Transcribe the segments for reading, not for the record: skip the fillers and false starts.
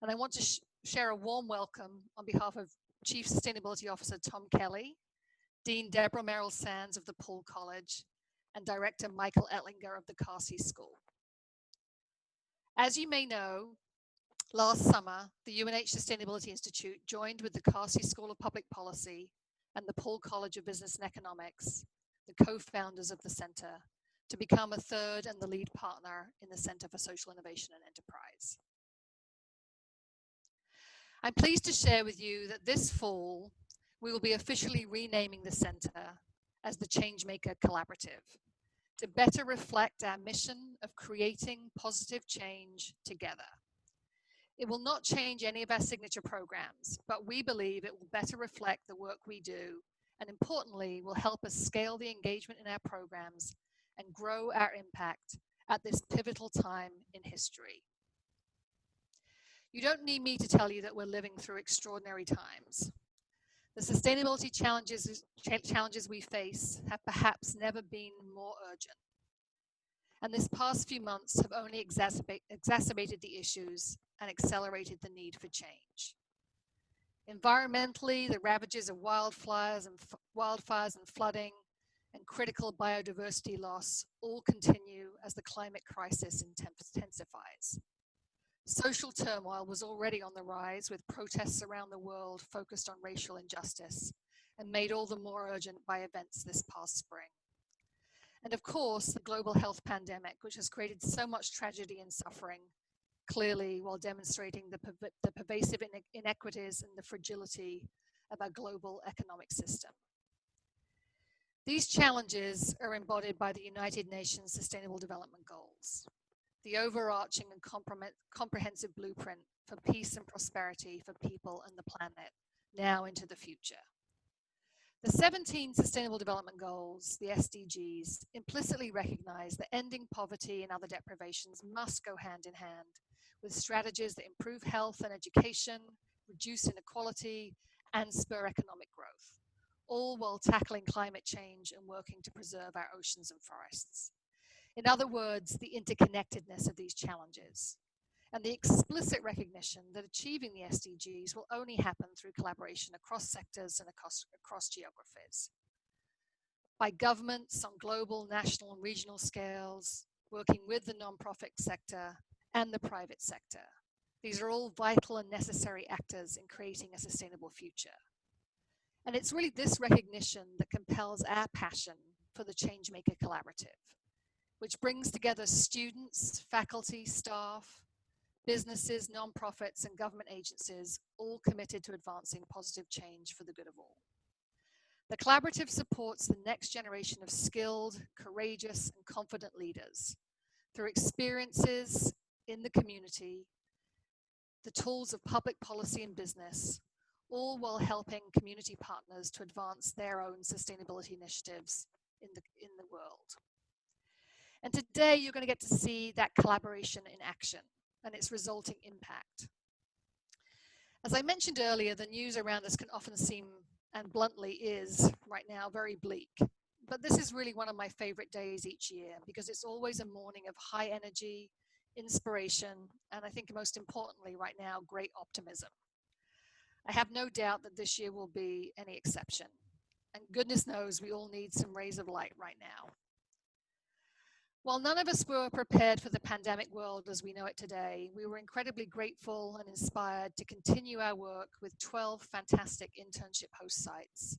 And I want to share a warm welcome on behalf of Chief Sustainability Officer Tom Kelly, Dean Deborah Merrill Sands of the Poole College, and Director Michael Ettlinger of the Carsey School. As you may know, last summer, the UNH Sustainability Institute joined with the Carsey School of Public Policy and the Poole College of Business and Economics, the co-founders of the center, to become a third and the lead partner in the Center for Social Innovation and Enterprise. I'm pleased to share with you that this fall, we will be officially renaming the center as the Changemaker Collaborative to better reflect our mission of creating positive change together. It will not change any of our signature programs, but we believe it will better reflect the work we do, and importantly, will help us scale the engagement in our programs and grow our impact at this pivotal time in history. You don't need me to tell you that we're living through extraordinary times. The sustainability challenges we face have perhaps never been more urgent. And this past few months have only exacerbated the issues and accelerated the need for change. Environmentally, the ravages of wildfires and flooding and critical biodiversity loss all continue as the climate crisis intensifies. Social turmoil was already on the rise, with protests around the world focused on racial injustice and made all the more urgent by events this past spring. And of course, the global health pandemic, which has created so much tragedy and suffering, clearly while demonstrating the pervasive inequities and the fragility of our global economic system. These challenges are embodied by the United Nations Sustainable Development Goals, the overarching and comprehensive blueprint for peace and prosperity for people and the planet, now into the future. The 17 Sustainable Development Goals, the SDGs, implicitly recognize that ending poverty and other deprivations must go hand in hand with strategies that improve health and education, reduce inequality, and spur economic growth, all while tackling climate change and working to preserve our oceans and forests. In other words, the interconnectedness of these challenges and the explicit recognition that achieving the SDGs will only happen through collaboration across sectors and across geographies. By governments on global, national, and regional scales, working with the nonprofit sector and the private sector. These are all vital and necessary actors in creating a sustainable future. And it's really this recognition that compels our passion for the Changemaker Collaborative, which brings together students, faculty, staff, businesses, nonprofits, and government agencies, all committed to advancing positive change for the good of all. The collaborative supports the next generation of skilled, courageous, and confident leaders through experiences in the community, the tools of public policy and business, all while helping community partners to advance their own sustainability initiatives in the world. And today you're going to get to see that collaboration in action and its resulting impact. As I mentioned earlier, the news around us can often seem, and bluntly is right now, very bleak. But this is really one of my favorite days each year because it's always a morning of high energy, inspiration, and I think most importantly right now, great optimism. I have no doubt that this year will be any exception. And goodness knows we all need some rays of light right now. While none of us were prepared for the pandemic world as we know it today, we were incredibly grateful and inspired to continue our work with 12 fantastic internship host sites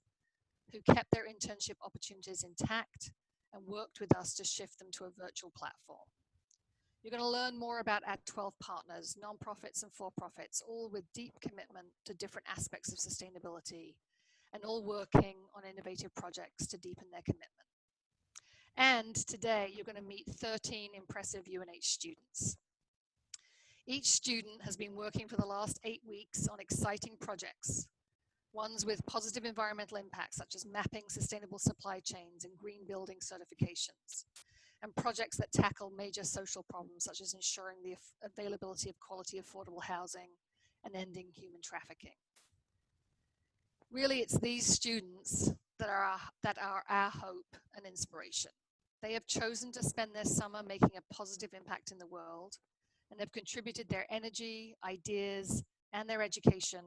who kept their internship opportunities intact and worked with us to shift them to a virtual platform. You're going to learn more about our 12 partners, nonprofits and for-profits, all with deep commitment to different aspects of sustainability and all working on innovative projects to deepen their commitment. And today you're going to meet 13 impressive UNH students. Each student has been working for the last 8 weeks on exciting projects, ones with positive environmental impacts such as mapping sustainable supply chains and green building certifications, and projects that tackle major social problems such as ensuring the availability of quality affordable housing and ending human trafficking. Really, it's these students that are our hope and inspiration. They have chosen to spend their summer making a positive impact in the world, and have contributed their energy, ideas, and their education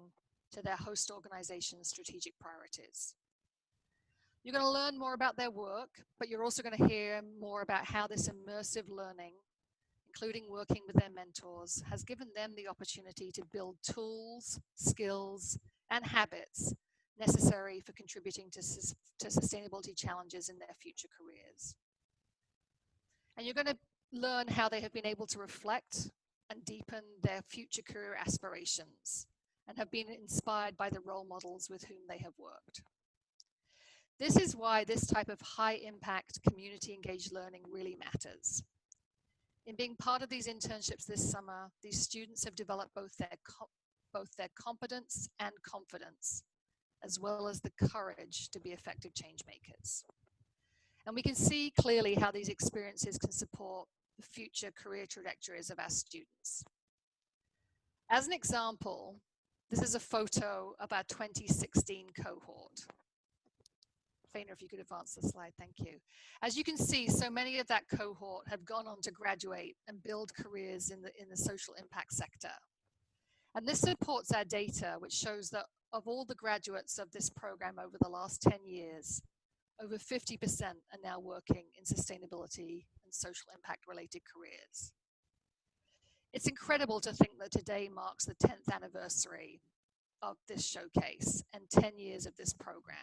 to their host organization's strategic priorities. You're going to learn more about their work, but you're also going to hear more about how this immersive learning, including working with their mentors, has given them the opportunity to build tools, skills, and habits necessary for contributing to sustainability challenges in their future careers. And you're going to learn how they have been able to reflect and deepen their future career aspirations and have been inspired by the role models with whom they have worked. This is why this type of high-impact, community-engaged learning really matters. In being part of these internships this summer, these students have developed both their competence and confidence, as well as the courage to be effective change makers. And we can see clearly how these experiences can support the future career trajectories of our students. As an example, this is a photo of our 2016 cohort. Faina, if you could advance the slide, thank you. As you can see, so many of that cohort have gone on to graduate and build careers in the social impact sector. And this supports our data, which shows that of all the graduates of this program over the last 10 years, over 50% are now working in sustainability and social impact related careers. It's incredible to think that today marks the 10th anniversary of this showcase and 10 years of this program.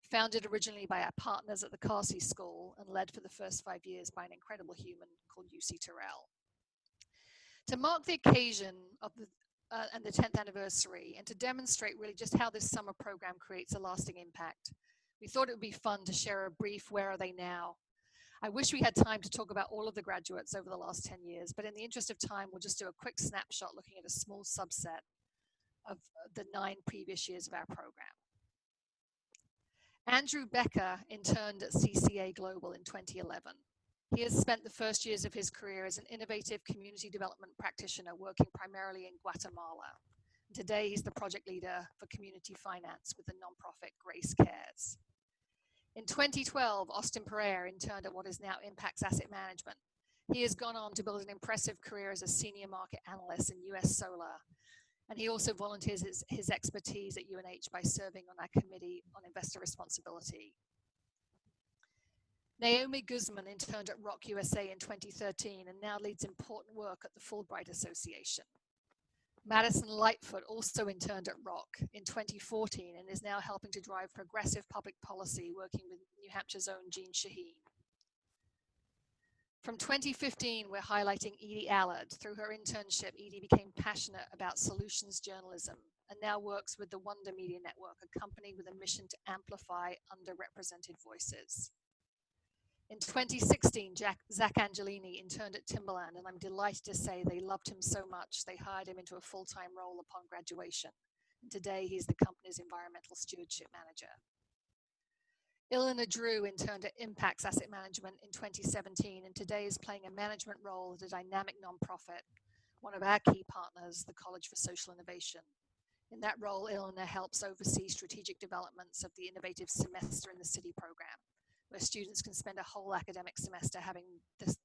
Founded originally by our partners at the Carsey School and led for the first 5 years by an incredible human called UC Terrell. To mark the occasion of and the 10th anniversary, and to demonstrate really just how this summer program creates a lasting impact, we thought it would be fun to share a brief "Where are they now?" I wish we had time to talk about all of the graduates over the last 10 years, but in the interest of time, we'll just do a quick snapshot looking at a small subset of the 9 previous years of our program. Andrew Becker interned at CCA Global in 2011. He has spent the first years of his career as an innovative community development practitioner working primarily in Guatemala. Today, he's the project leader for community finance with the nonprofit Grace Cares. In 2012, Austin Pereira interned at what is now Impacts Asset Management. He has gone on to build an impressive career as a senior market analyst in US Solar. And he also volunteers his expertise at UNH by serving on our committee on investor responsibility. Naomi Guzman interned at Rock USA in 2013 and now leads important work at the Fulbright Association. Madison Lightfoot also interned at Rock in 2014 and is now helping to drive progressive public policy working with New Hampshire's own Jean Shaheen. From 2015, we're highlighting Edie Allard. Through her internship, Edie became passionate about solutions journalism and now works with the Wonder Media Network, a company with a mission to amplify underrepresented voices. In 2016, Zach Angelini interned at Timberland, and I'm delighted to say they loved him so much they hired him into a full-time role upon graduation. And today, he's the company's environmental stewardship manager. Ilana Drew interned at Impacts Asset Management in 2017, and today is playing a management role at a dynamic nonprofit, one of our key partners, the College for Social Innovation. In that role, Ilana helps oversee strategic developments of the Innovative Semester in the City program, where students can spend a whole academic semester having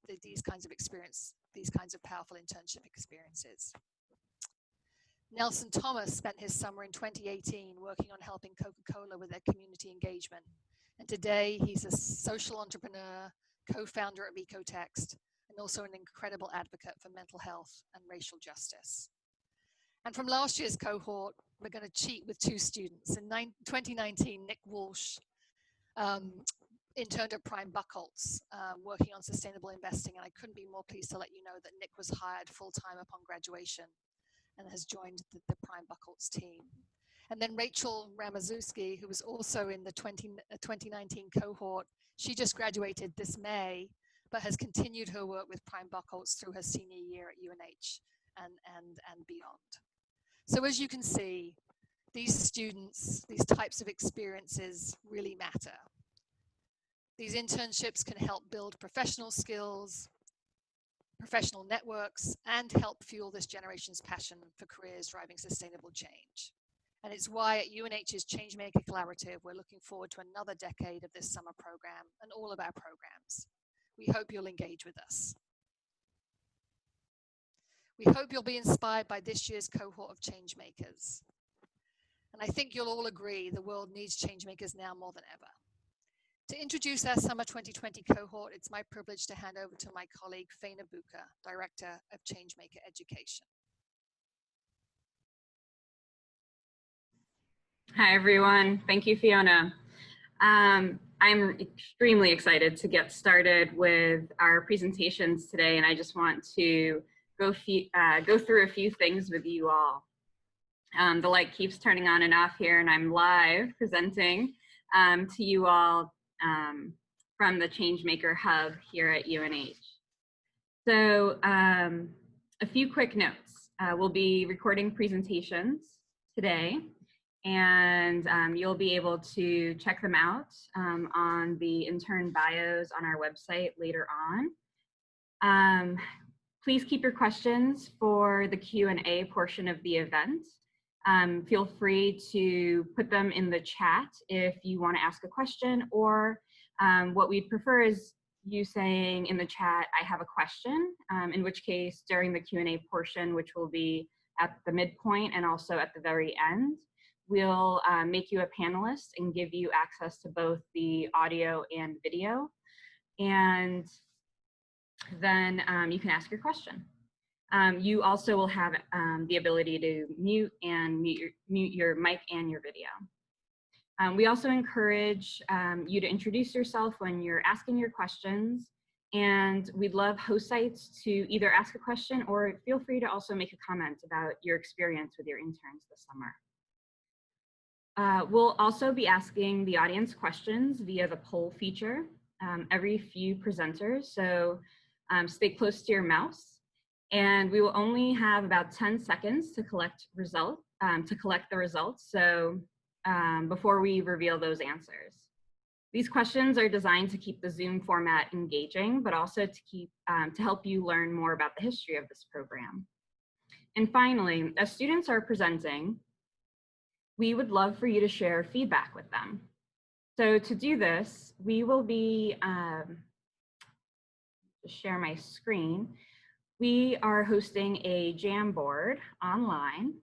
these kinds of powerful internship experiences. Nelson Thomas spent his summer in 2018 working on helping Coca-Cola with their community engagement. And today he's a social entrepreneur, co-founder of Ecotext, and also an incredible advocate for mental health and racial justice. And from last year's cohort, we're going to cheat with 2 students. In 2019, Nick Walsh interned at Prime Buchholz, working on sustainable investing, and I couldn't be more pleased to let you know that Nick was hired full-time upon graduation and has joined the Prime Buchholz team. And then Rachel Ramazewski, who was also in the 2019 cohort, she just graduated this May, but has continued her work with Prime Buchholz through her senior year at UNH and beyond. So as you can see, these students, these types of experiences really matter. These internships can help build professional skills, professional networks, and help fuel this generation's passion for careers driving sustainable change. And it's why at UNH's Changemaker Collaborative, we're looking forward to another decade of this summer program and all of our programs. We hope you'll engage with us. We hope you'll be inspired by this year's cohort of changemakers. And I think you'll all agree the world needs changemakers now more than ever. To introduce our Summer 2020 cohort, it's my privilege to hand over to my colleague, Faina Buka, Director of Changemaker Education. Hi, everyone. Thank you, Fiona. I'm extremely excited to get started with our presentations today, and I just want to go through a few things with you all. The light keeps turning on and off here, and I'm live presenting to you all from the Changemaker Hub here at UNH. So a few quick notes. We'll be recording presentations today, and you'll be able to check them out on the intern bios on our website later on. Please keep your questions for the Q&A portion of the event. Feel free to put them in the chat if you want to ask a question, or what we'd prefer is you saying in the chat, I have a question, in which case during the Q&A portion, which will be at the midpoint and also at the very end, we'll make you a panelist and give you access to both the audio and video. And then you can ask your question. You also will have the ability to mute your mic and your video. We also encourage you to introduce yourself when you're asking your questions, and we'd love host sites to either ask a question or feel free to also make a comment about your experience with your interns this summer. We'll also be asking the audience questions via the poll feature every few presenters, so stay close to your mouse. And we will only have about 10 seconds to collect the results, so before we reveal those answers. These questions are designed to keep the Zoom format engaging, but also to help you learn more about the history of this program. And finally, as students are presenting, we would love for you to share feedback with them. So to do this, we will be, share my screen. We are hosting a Jamboard online.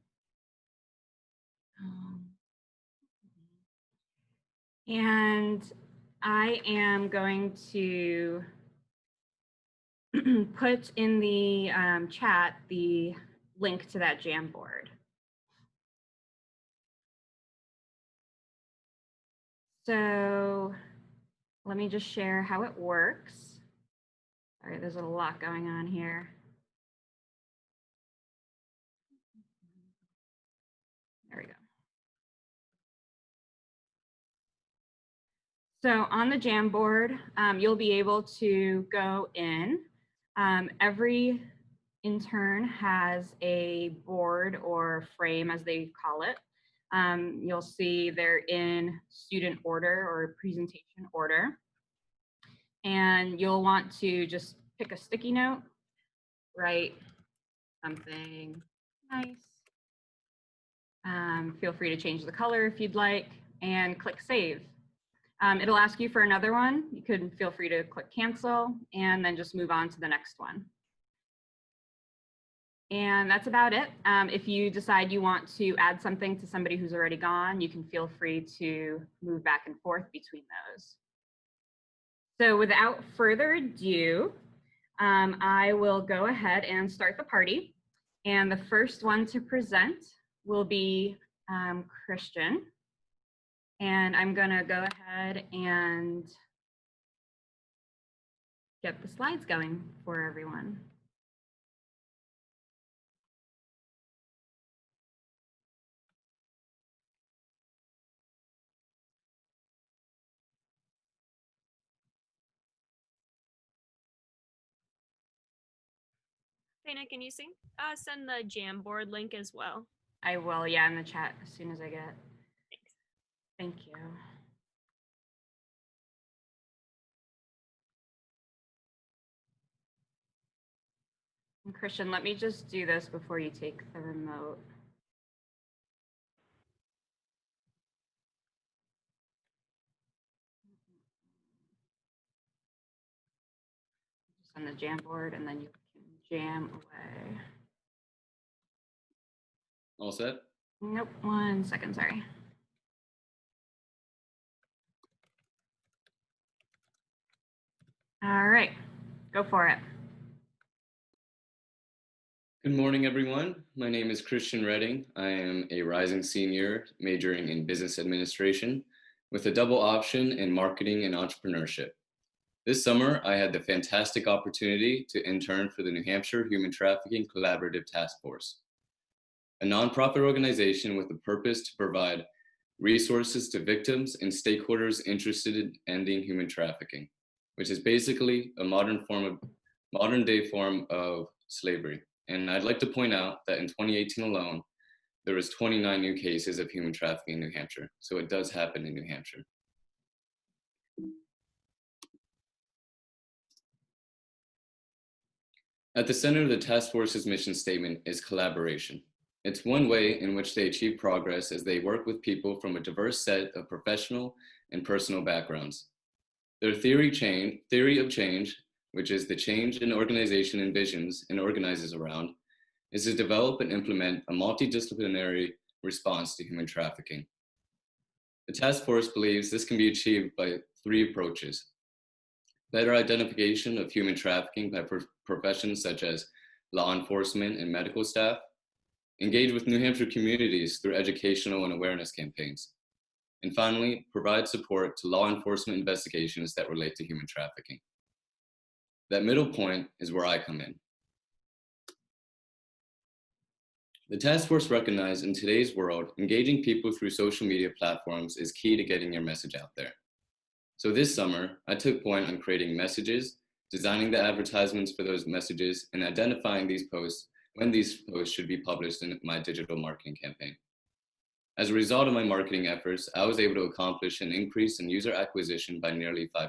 And I am going to put in the chat the link to that Jamboard. So let me just share how it works. All right, there's a lot going on here. There we go. So on the Jamboard, you'll be able to go in. Every intern has a board or frame, as they call it. You'll see they're in student order or presentation order. And you'll want to just pick a sticky note, write something nice. Feel free to change the color if you'd like, and click Save. It'll ask you for another one. You could feel free to click Cancel, and then just move on to the next one. And that's about it. If you decide you want to add something to somebody who's already gone, you can feel free to move back and forth between those. So without further ado, I will go ahead and start the party. And the first one to present will be Christian. And I'm gonna go ahead and get the slides going for everyone. Dana, can you send the Jamboard link as well? I will, yeah, in the chat as soon as I get it. Thanks. Thank you. And Christian, let me just do this before you take the remote. Just on the Jamboard, and then you can jam away. All set? Nope, 1 second, sorry. All right, go for it. Good morning, everyone. My name is Christian Redding. I am a rising senior majoring in business administration with a double option in marketing and entrepreneurship. This summer, I had the fantastic opportunity to intern for the New Hampshire Human Trafficking Collaborative Task Force, a nonprofit organization with the purpose to provide resources to victims and stakeholders interested in ending human trafficking, which is basically a modern day form of slavery. And I'd like to point out that in 2018 alone, there was 29 new cases of human trafficking in New Hampshire. So it does happen in New Hampshire. At the center of the task force's mission statement is collaboration. It's one way in which they achieve progress as they work with people from a diverse set of professional and personal backgrounds. Their theory of change, which is the change an organization envisions and organizes around, is to develop and implement a multidisciplinary response to human trafficking. The task force believes this can be achieved by 3 approaches: better identification of human trafficking by professions such as law enforcement and medical staff, engage with New Hampshire communities through educational and awareness campaigns, and finally, provide support to law enforcement investigations that relate to human trafficking. That middle point is where I come in. The task force recognized in today's world, engaging people through social media platforms is key to getting your message out there. So this summer, I took point on creating messages, designing the advertisements for those messages, and identifying these posts when these posts should be published in my digital marketing campaign. As a result of my marketing efforts, I was able to accomplish an increase in user acquisition by nearly 500%.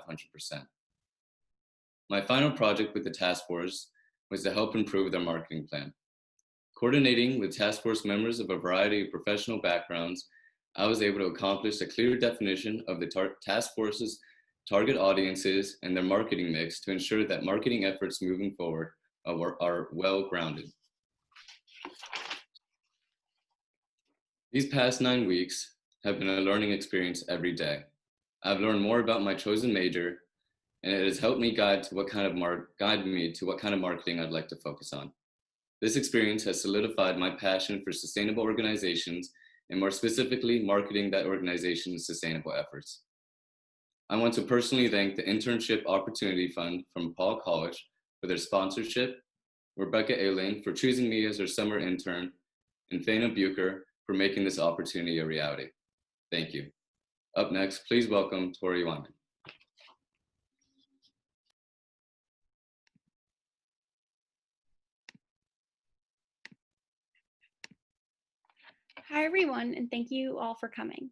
My final project with the task force was to help improve their marketing plan. Coordinating with task force members of a variety of professional backgrounds, I was able to accomplish a clear definition of the task force's target audiences and their marketing mix to ensure that marketing efforts moving forward are well-grounded. These past 9 weeks have been a learning experience every day. I've learned more about my chosen major, and it has helped me guide me to what kind of marketing I'd like to focus on. This experience has solidified my passion for sustainable organizations, and more specifically, marketing that organization's sustainable efforts. I want to personally thank the Internship Opportunity Fund from Paul College for their sponsorship, Rebecca Ailing for choosing me as their summer intern, and Fana Bucher for making this opportunity a reality. Thank you. Up next, please welcome Tori Wyman. Hi, everyone, and thank you all for coming.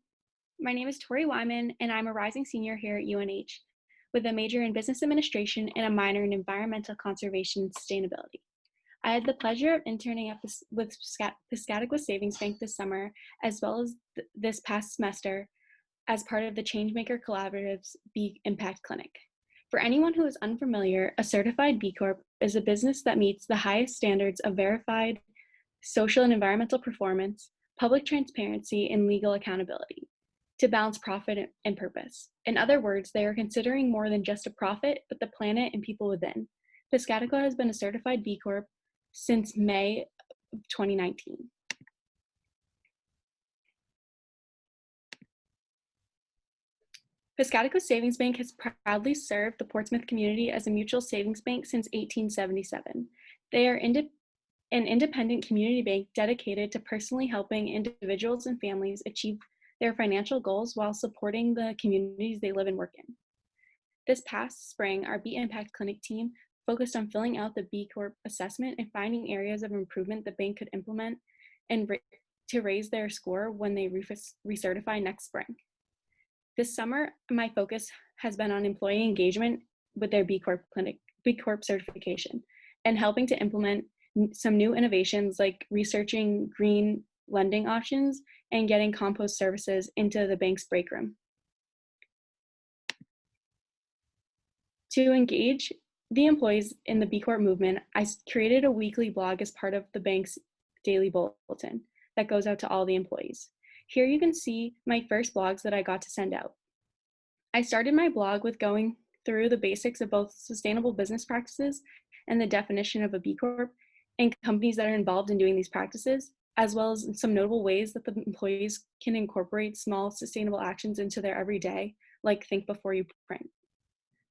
My name is Tori Wyman, and I'm a rising senior here at UNH with a major in business administration and a minor in environmental conservation and sustainability. I had the pleasure of interning with Piscataqua Savings Bank this summer, as well as this past semester, as part of the Changemaker Collaborative's Bee Impact Clinic. For anyone who is unfamiliar, a certified B Corp is a business that meets the highest standards of verified social and environmental performance, public transparency, and legal accountability to balance profit and purpose. In other words, they are considering more than just a profit, but the planet and people within. Piscataqua has been a certified B Corp since May of 2019. Piscataqua Savings Bank has proudly served the Portsmouth community as a mutual savings bank since 1877. They are an independent community bank dedicated to personally helping individuals and families achieve their financial goals while supporting the communities they live and work in. This past spring, our B Impact Clinic team focused on filling out the B Corp assessment and finding areas of improvement the bank could implement and to raise their score when they recertify next spring. This summer, my focus has been on employee engagement with their B Corp certification and helping to implement some new innovations like researching green lending options and getting compost services into the bank's break room. To engage the employees in the B Corp movement, I created a weekly blog as part of the bank's daily bulletin that goes out to all the employees. Here you can see my first blogs that I got to send out. I started my blog with going through the basics of both sustainable business practices and the definition of a B Corp and companies that are involved in doing these practices, as well as some notable ways that the employees can incorporate small sustainable actions into their everyday, like think before you print.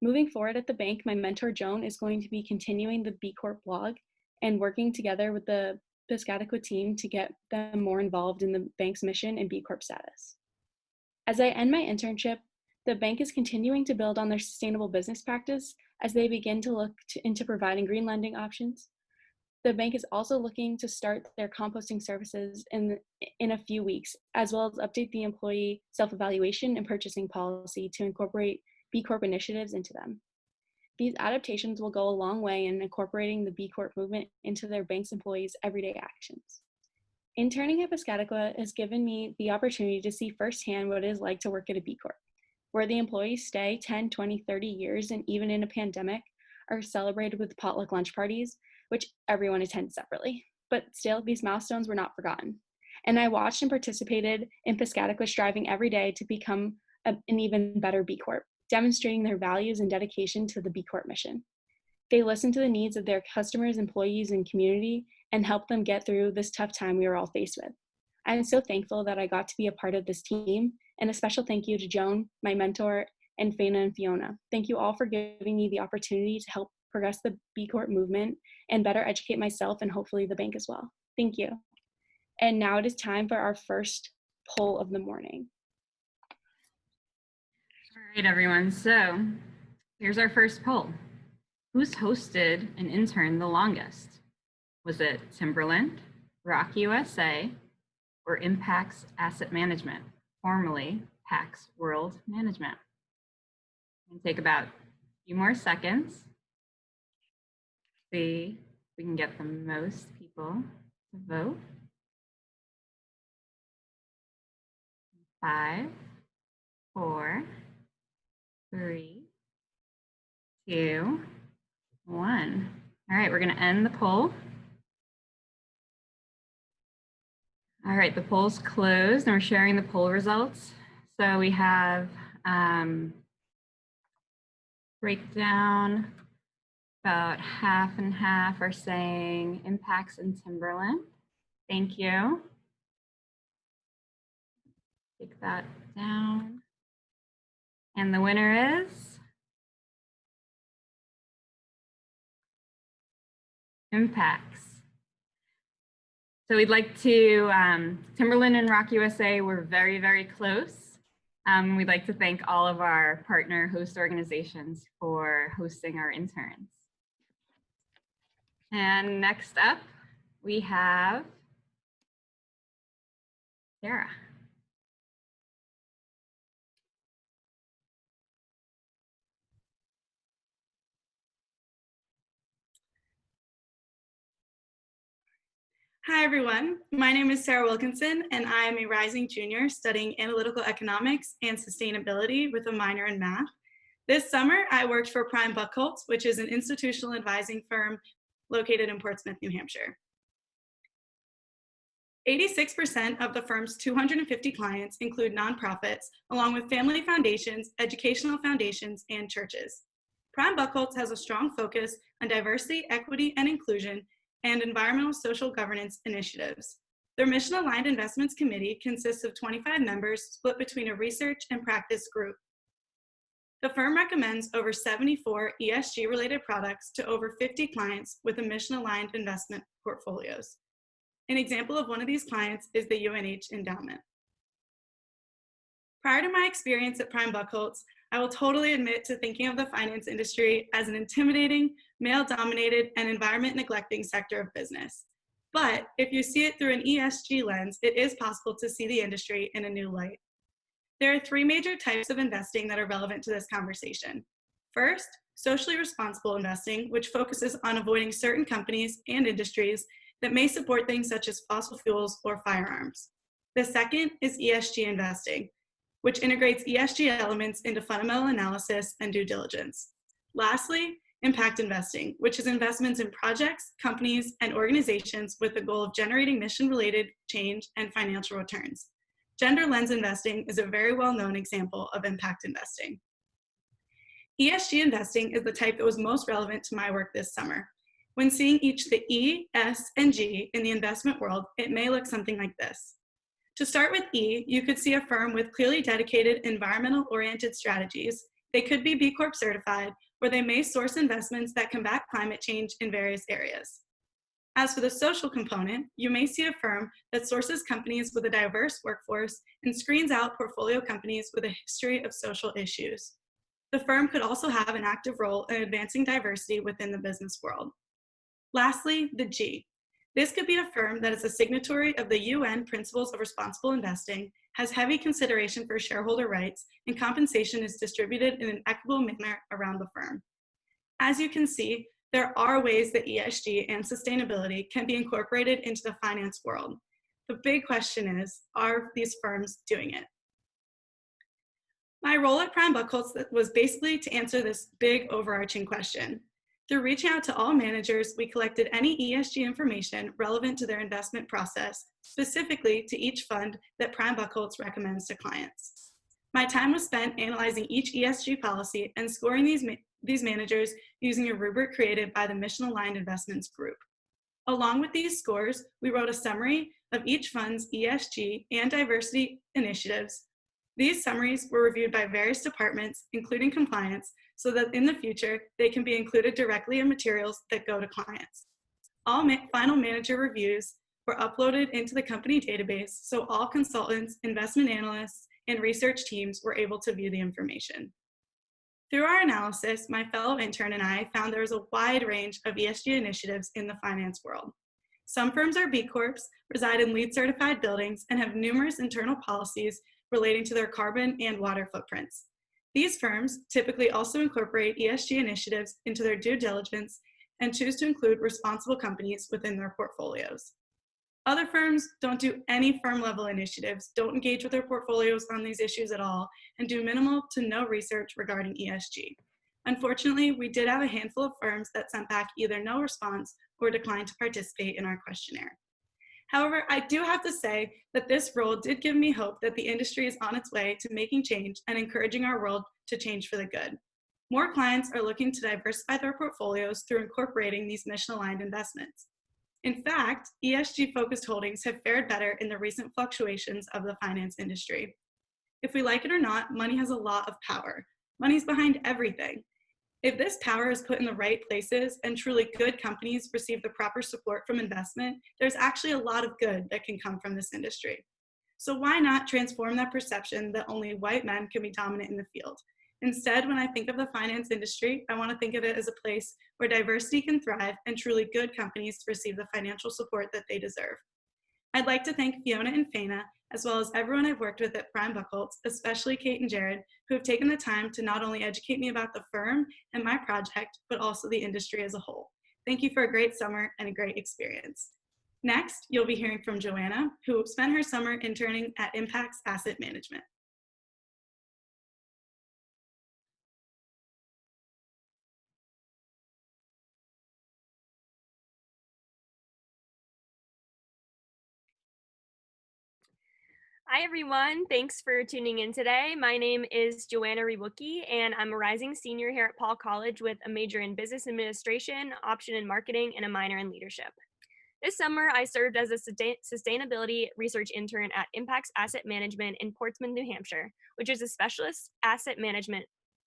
Moving forward at the bank, my mentor Joan is going to be continuing the B Corp blog and working together with the Piscataqua team to get them more involved in the bank's mission and B Corp status. As I end my internship, the bank is continuing to build on their sustainable business practice as they begin to look into providing green lending options. The bank is also looking to start their composting services in a few weeks, as well as update the employee self-evaluation and purchasing policy to incorporate B Corp initiatives into them. These adaptations will go a long way in incorporating the B Corp movement into their bank's employees' everyday actions. Interning at Piscataqua has given me the opportunity to see firsthand what it is like to work at a B Corp, where the employees stay 10, 20, 30 years, and even in a pandemic, are celebrated with potluck lunch parties, which everyone attends separately. But still, these milestones were not forgotten. And I watched and participated in Piscataqua striving every day to become an even better B Corp, demonstrating their values and dedication to the B Corp mission. They listen to the needs of their customers, employees, and community and help them get through this tough time we are all faced with. I am so thankful that I got to be a part of this team, and a special thank you to Joan, my mentor, and Faina and Fiona. Thank you all for giving me the opportunity to help progress the B Corp movement and better educate myself and hopefully the bank as well. Thank you. And now it is time for our first poll of the morning. All right, everyone. So here's our first poll. Who's hosted an intern the longest? Was it Timberland, Rock USA, or Impacts Asset Management, formerly PAX World Management? And take about a few more seconds. See if we can get the most people to vote. 5, 4, 3, 2, 1. All right, we're going to end the poll. All right, the poll's closed and we're sharing the poll results. So we have breakdown, about half and half are saying Impacts in Timberland. Thank you. Take that down. And the winner is Impacts. So we'd like to, Timberland and Rock USA were very, very close. We'd like to thank all of our partner host organizations for hosting our interns. And next up, we have Sarah. Hi, everyone. My name is Sarah Wilkinson, and I am a rising junior studying analytical economics and sustainability with a minor in math. This summer, I worked for Prime Buckholtz, which is an institutional advising firm located in Portsmouth, New Hampshire. 86% of the firm's 250 clients include nonprofits, along with family foundations, educational foundations, and churches. Prime Buckholtz has a strong focus on diversity, equity, and inclusion, and environmental social governance initiatives. Their mission-aligned investments committee consists of 25 members split between a research and practice group. The firm recommends over 74 ESG-related products to over 50 clients with a mission-aligned investment portfolios. An example of one of these clients is the UNH Endowment. Prior to my experience at Prime Buckholtz, I will totally admit to thinking of the finance industry as an intimidating, male-dominated, and environment-neglecting sector of business. But if you see it through an ESG lens, it is possible to see the industry in a new light. There are 3 major types of investing that are relevant to this conversation. First, socially responsible investing, which focuses on avoiding certain companies and industries that may support things such as fossil fuels or firearms. The second is ESG investing, which integrates ESG elements into fundamental analysis and due diligence. Lastly, impact investing, which is investments in projects, companies, and organizations with the goal of generating mission-related change and financial returns. Gender lens investing is a very well-known example of impact investing. ESG investing is the type that was most relevant to my work this summer. When seeing each the E, S, and G in the investment world, it may look something like this. To start with E, you could see a firm with clearly dedicated environmental-oriented strategies. They could be B Corp certified, or they may source investments that combat climate change in various areas. As for the social component, you may see a firm that sources companies with a diverse workforce and screens out portfolio companies with a history of social issues. The firm could also have an active role in advancing diversity within the business world. Lastly, the G. This could be a firm that is a signatory of the UN Principles of Responsible Investing, has heavy consideration for shareholder rights, and compensation is distributed in an equitable manner around the firm. As you can see, there are ways that ESG and sustainability can be incorporated into the finance world. The big question is, are these firms doing it? My role at Prime Buckholz was basically to answer this big overarching question. Through reaching out to all managers, we collected any ESG information relevant to their investment process, specifically to each fund that Prime Buckholz recommends to clients. My time was spent analyzing each ESG policy and scoring these managers using a rubric created by the Mission Aligned Investments Group. Along with these scores, we wrote a summary of each fund's ESG and diversity initiatives. These summaries were reviewed by various departments, including compliance, so that in the future, they can be included directly in materials that go to clients. All final manager reviews were uploaded into the company database, so all consultants, investment analysts, and research teams were able to view the information. Through our analysis, my fellow intern and I found there was a wide range of ESG initiatives in the finance world. Some firms are B Corps, reside in LEED certified buildings, and have numerous internal policies relating to their carbon and water footprints. These firms typically also incorporate ESG initiatives into their due diligence and choose to include responsible companies within their portfolios. Other firms don't do any firm level initiatives, don't engage with their portfolios on these issues at all, and do minimal to no research regarding ESG. Unfortunately, we did have a handful of firms that sent back either no response or declined to participate in our questionnaire. However, I do have to say that this role did give me hope that the industry is on its way to making change and encouraging our world to change for the good. More clients are looking to diversify their portfolios through incorporating these mission-aligned investments. In fact, ESG-focused holdings have fared better in the recent fluctuations of the finance industry. If we like it or not, money has a lot of power. Money's behind everything. If this power is put in the right places and truly good companies receive the proper support from investment, there's actually a lot of good that can come from this industry. So why not transform that perception that only white men can be dominant in the field? Instead, when I think of the finance industry, I want to think of it as a place where diversity can thrive and truly good companies receive the financial support that they deserve. I'd like to thank Fiona and Faina, as well as everyone I've worked with at Prime Buckholz, especially Kate and Jared, who have taken the time to not only educate me about the firm and my project, but also the industry as a whole. Thank you for a great summer and a great experience. Next, you'll be hearing from Joanna, who spent her summer interning at Impacts Asset Management. Hi, everyone. Thanks for tuning in today. My name is Joanna Rewookie, and I'm a rising senior here at Paul College with a major in business administration, option in marketing, and a minor in leadership. This summer, I served as a sustainability research intern at Impacts Asset Management in Portsmouth, New Hampshire, which is a specialist asset management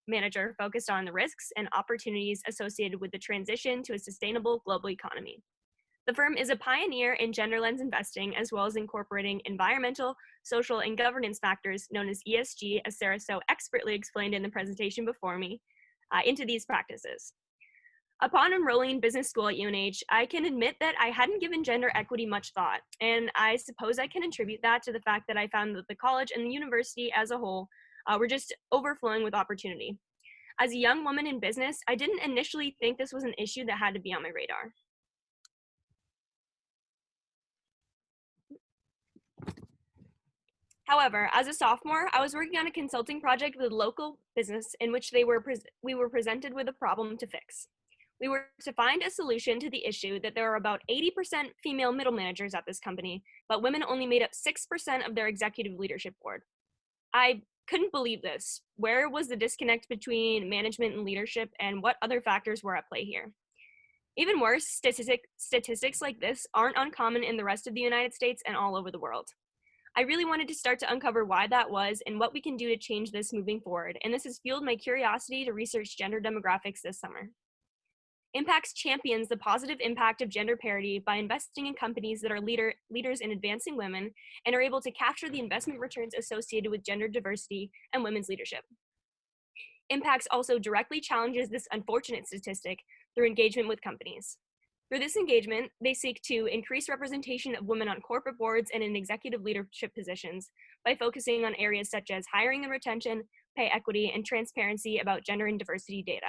manager focused on the risks and opportunities associated with the transition to a sustainable global economy. The firm is a pioneer in gender lens investing, as well as incorporating environmental, social, and governance factors known as ESG, as Sarah so expertly explained in the presentation before me, into these practices. Upon enrolling in business school at UNH, I can admit that I hadn't given gender equity much thought, and I suppose I can attribute that to the fact that I found that the college and the university as a whole were just overflowing with opportunity. As a young woman in business, I didn't initially think this was an issue that had to be on my radar. However, as a sophomore, I was working on a consulting project with a local business in which we were presented with a problem to fix. We were to find a solution to the issue that there are about 80% female middle managers at this company, but women only made up 6% of their executive leadership board. I couldn't believe this. Where was the disconnect between management and leadership, and what other factors were at play here? Even worse, statistics like this aren't uncommon in the rest of the United States and all over the world. I really wanted to start to uncover why that was and what we can do to change this moving forward, and this has fueled my curiosity to research gender demographics this summer. Impacts champions the positive impact of gender parity by investing in companies that are leaders in advancing women and are able to capture the investment returns associated with gender diversity and women's leadership. Impacts also directly challenges this unfortunate statistic through engagement with companies. Through this engagement, they seek to increase representation of women on corporate boards and in executive leadership positions by focusing on areas such as hiring and retention, pay equity, and transparency about gender and diversity data.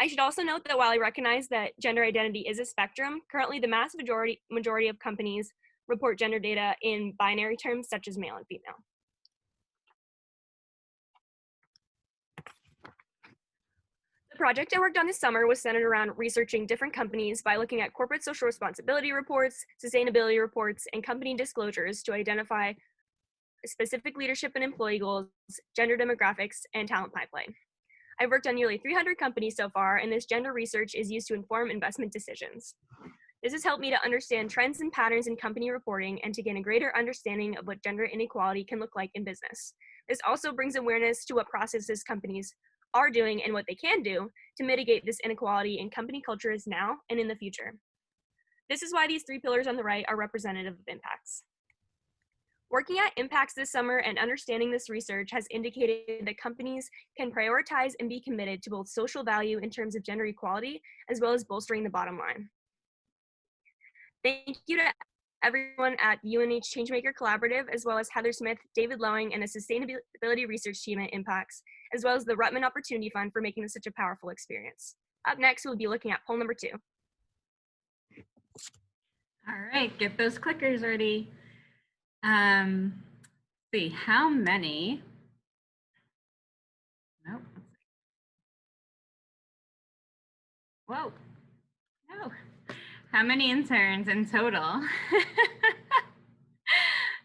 I should also note that while I recognize that gender identity is a spectrum, currently the mass majority of companies report gender data in binary terms such as male and female. The project I worked on this summer was centered around researching different companies by looking at corporate social responsibility reports, sustainability reports, and company disclosures to identify specific leadership and employee goals, gender demographics, and talent pipeline. I've worked on nearly 300 companies so far, and this gender research is used to inform investment decisions. This has helped me to understand trends and patterns in company reporting and to gain a greater understanding of what gender inequality can look like in business. This also brings awareness to what processes companies are doing and what they can do to mitigate this inequality in company cultures now and in the future. This is why these 3 pillars on the right are representative of impacts. Working at impacts this summer and understanding this research has indicated that companies can prioritize and be committed to both social value in terms of gender equality, as well as bolstering the bottom line. Thank you to everyone at UNH Changemaker Collaborative, as well as Heather Smith, David Lowing, and the sustainability research team at Impacts, as well as the Rutman Opportunity Fund for making this such a powerful experience. Up next, we'll be looking at poll number 2. All right, get those clickers ready. See how many. Nope. Whoa. No. How many interns in total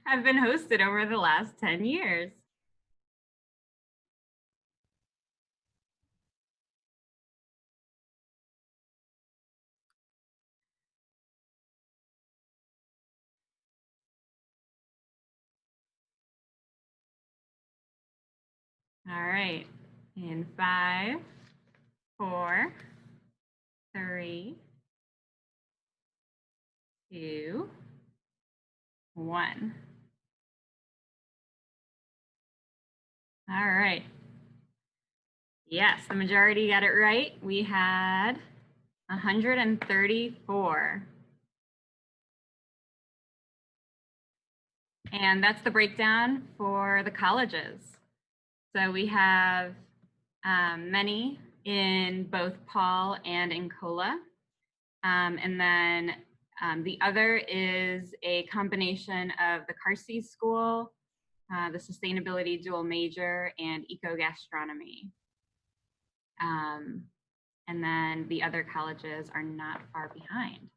have been hosted over the last 10 years? All right, in 5, 4, 3, 2, 1. All right. Yes, the majority got it right. We had 134. And that's the breakdown for the colleges. So we have many in both Paul and in COLA. And then the other is a combination of the Carsey School, the Sustainability Dual Major, and Eco-Gastronomy. And then the other colleges are not far behind.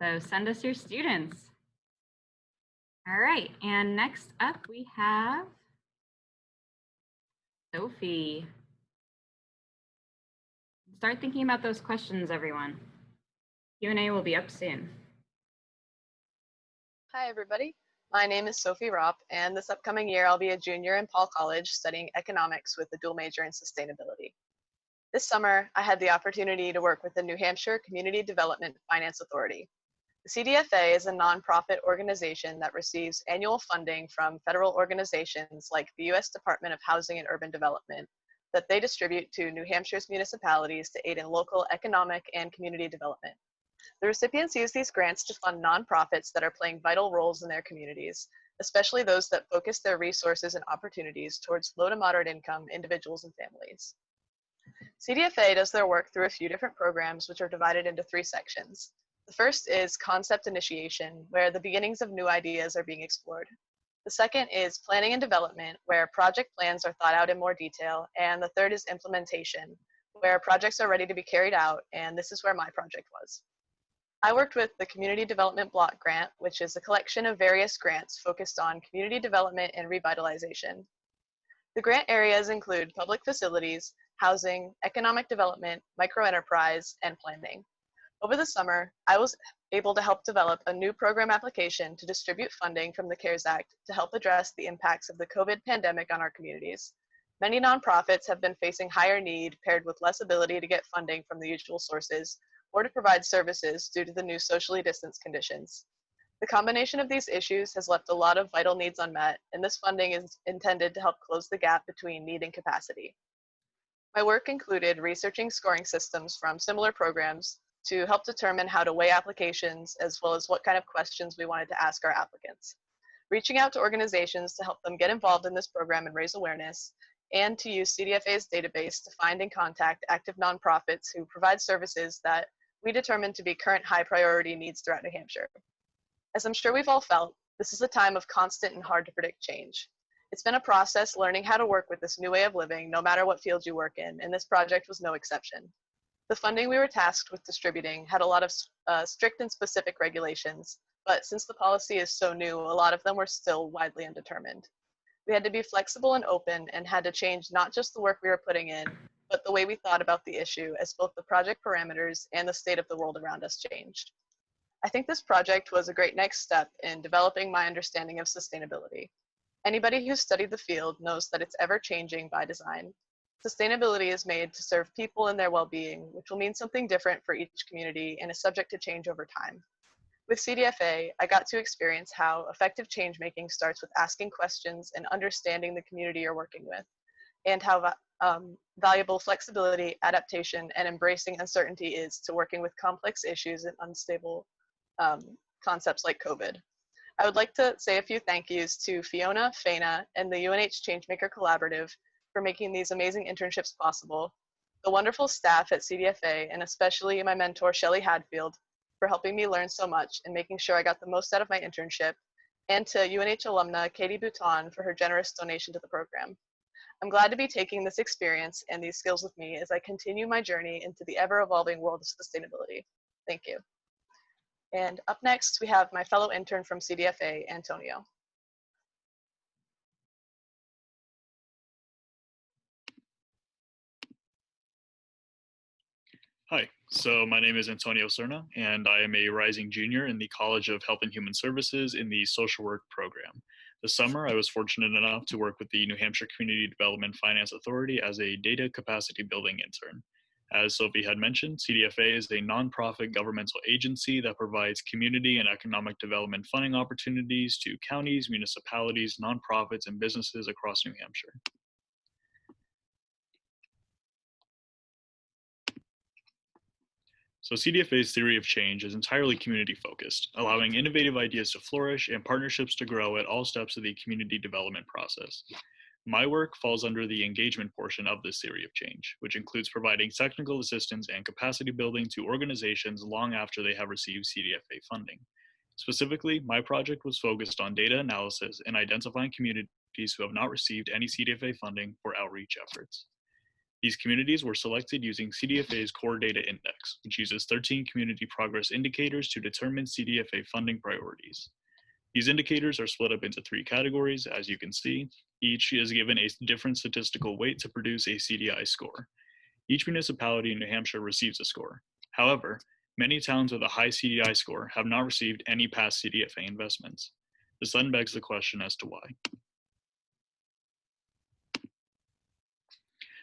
So send us your students. All right, and next up we have Sophie. Start thinking about those questions, everyone. Q&A will be up soon. Hi, everybody. My name is Sophie Ropp, and this upcoming year I'll be a junior in Paul College studying economics with a dual major in sustainability. This summer, I had the opportunity to work with the New Hampshire Community Development Finance Authority. The CDFA is a nonprofit organization that receives annual funding from federal organizations like the U.S. Department of Housing and Urban Development that they distribute to New Hampshire's municipalities to aid in local economic and community development. The recipients use these grants to fund nonprofits that are playing vital roles in their communities, especially those that focus their resources and opportunities towards low to moderate income individuals and families. CDFA does their work through a few different programs, which are divided into 3 sections. The first is concept initiation, where the beginnings of new ideas are being explored. The second is planning and development, where project plans are thought out in more detail. And the third is implementation, where projects are ready to be carried out, and this is where my project was. I worked with the Community Development Block Grant, which is a collection of various grants focused on community development and revitalization. The grant areas include public facilities, housing, economic development, microenterprise, and planning. Over the summer, I was able to help develop a new program application to distribute funding from the CARES Act to help address the impacts of the COVID pandemic on our communities. Many nonprofits have been facing higher need paired with less ability to get funding from the usual sources or to provide services due to the new socially distanced conditions. The combination of these issues has left a lot of vital needs unmet, and this funding is intended to help close the gap between need and capacity. My work included researching scoring systems from similar programs to help determine how to weigh applications, as well as what kind of questions we wanted to ask our applicants. Reaching out to organizations to help them get involved in this program and raise awareness, and to use CDFA's database to find and contact active nonprofits who provide services that we determined to be current high priority needs throughout New Hampshire. As I'm sure we've all felt, this is a time of constant and hard to predict change. It's been a process learning how to work with this new way of living, no matter what field you work in, and this project was no exception. The funding we were tasked with distributing had a lot of strict and specific regulations, but since the policy is so new, a lot of them were still widely undetermined. We had to be flexible and open and had to change not just the work we were putting in, but the way we thought about the issue as both the project parameters and the state of the world around us changed. I think this project was a great next step in developing my understanding of sustainability. Anybody who's studied the field knows that it's ever changing by design. Sustainability is made to serve people and their well-being, which will mean something different for each community and is subject to change over time. With CDFA, I got to experience how effective change making starts with asking questions and understanding the community you're working with, and how valuable flexibility, adaptation, and embracing uncertainty is to working with complex issues and unstable concepts like COVID. I would like to say a few thank yous to Fiona, Faina, and the UNH Changemaker Collaborative for making these amazing internships possible, the wonderful staff at CDFA, and especially my mentor, Shelley Hadfield, for helping me learn so much and making sure I got the most out of my internship, and to UNH alumna Katie Bouton for her generous donation to the program. I'm glad to be taking this experience and these skills with me as I continue my journey into the ever-evolving world of sustainability. Thank you. And up next, we have my fellow intern from CDFA, Antonio. Hi, so my name is Antonio Serna, and I am a rising junior in the College of Health and Human Services in the Social Work program. This summer, I was fortunate enough to work with the New Hampshire Community Development Finance Authority as a data capacity building intern. As Sophie had mentioned, CDFA is a nonprofit governmental agency that provides community and economic development funding opportunities to counties, municipalities, nonprofits, and businesses across New Hampshire. So CDFA's theory of change is entirely community-focused, allowing innovative ideas to flourish and partnerships to grow at all steps of the community development process. My work falls under the engagement portion of this theory of change, which includes providing technical assistance and capacity building to organizations long after they have received CDFA funding. Specifically, my project was focused on data analysis and identifying communities who have not received any CDFA funding for outreach efforts. These communities were selected using CDFA's Core Data Index, which uses 13 community progress indicators to determine CDFA funding priorities. These indicators are split up into 3 categories, as you can see. Each is given a different statistical weight to produce a CDI score. Each municipality in New Hampshire receives a score. However, many towns with a high CDI score have not received any past CDFA investments. This then begs the question as to why.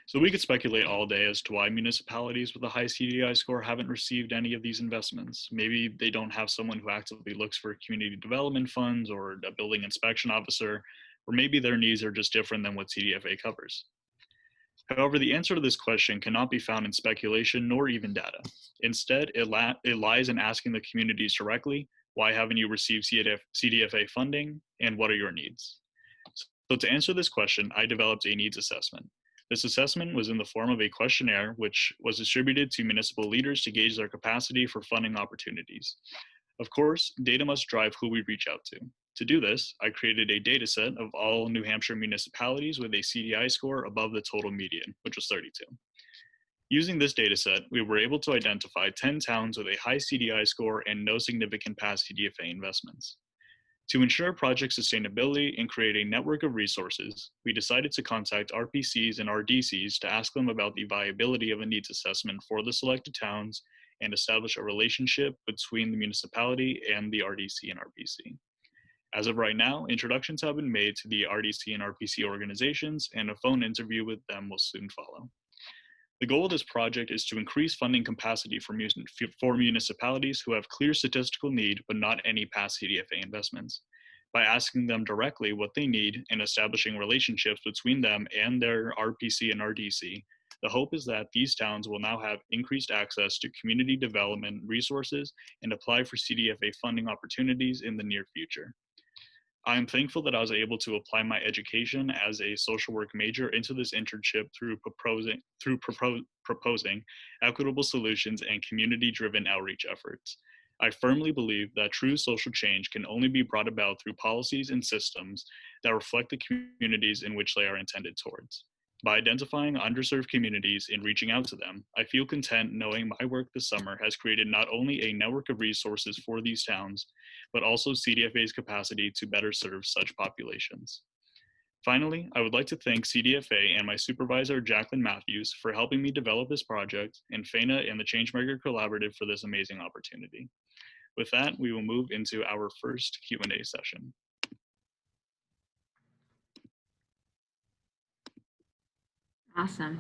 So we could speculate all day as to why municipalities with a high CDI score haven't received any of these investments. Maybe they don't have someone who actively looks for community development funds or a building inspection officer, or maybe their needs are just different than what CDFA covers. However, the answer to this question cannot be found in speculation nor even data. Instead, it lies in asking the communities directly, why haven't you received CDFA funding, and what are your needs? So to answer this question, I developed a needs assessment. This assessment was in the form of a questionnaire which was distributed to municipal leaders to gauge their capacity for funding opportunities. Of course, data must drive who we reach out to. To do this, I created a data set of all New Hampshire municipalities with a CDI score above the total median, which was 32. Using this dataset, we were able to identify 10 towns with a high CDI score and no significant past CDFA investments. To ensure project sustainability and create a network of resources, we decided to contact RPCs and RDCs to ask them about the viability of a needs assessment for the selected towns and establish a relationship between the municipality and the RDC and RPC. As of right now, introductions have been made to the RDC and RPC organizations, and a phone interview with them will soon follow. The goal of this project is to increase funding capacity for municipalities who have clear statistical need but not any past CDFA investments. By asking them directly what they need and establishing relationships between them and their RPC and RDC, the hope is that these towns will now have increased access to community development resources and apply for CDFA funding opportunities in the near future. I am thankful that I was able to apply my education as a social work major into this internship through proposing equitable solutions and community-driven outreach efforts. I firmly believe that true social change can only be brought about through policies and systems that reflect the communities in which they are intended towards. By identifying underserved communities and reaching out to them, I feel content knowing my work this summer has created not only a network of resources for these towns, but also CDFA's capacity to better serve such populations. Finally, I would like to thank CDFA and my supervisor, Jacqueline Matthews, for helping me develop this project, and FANA and the Changemaker Collaborative for this amazing opportunity. With that, we will move into our first Q&A session. Awesome.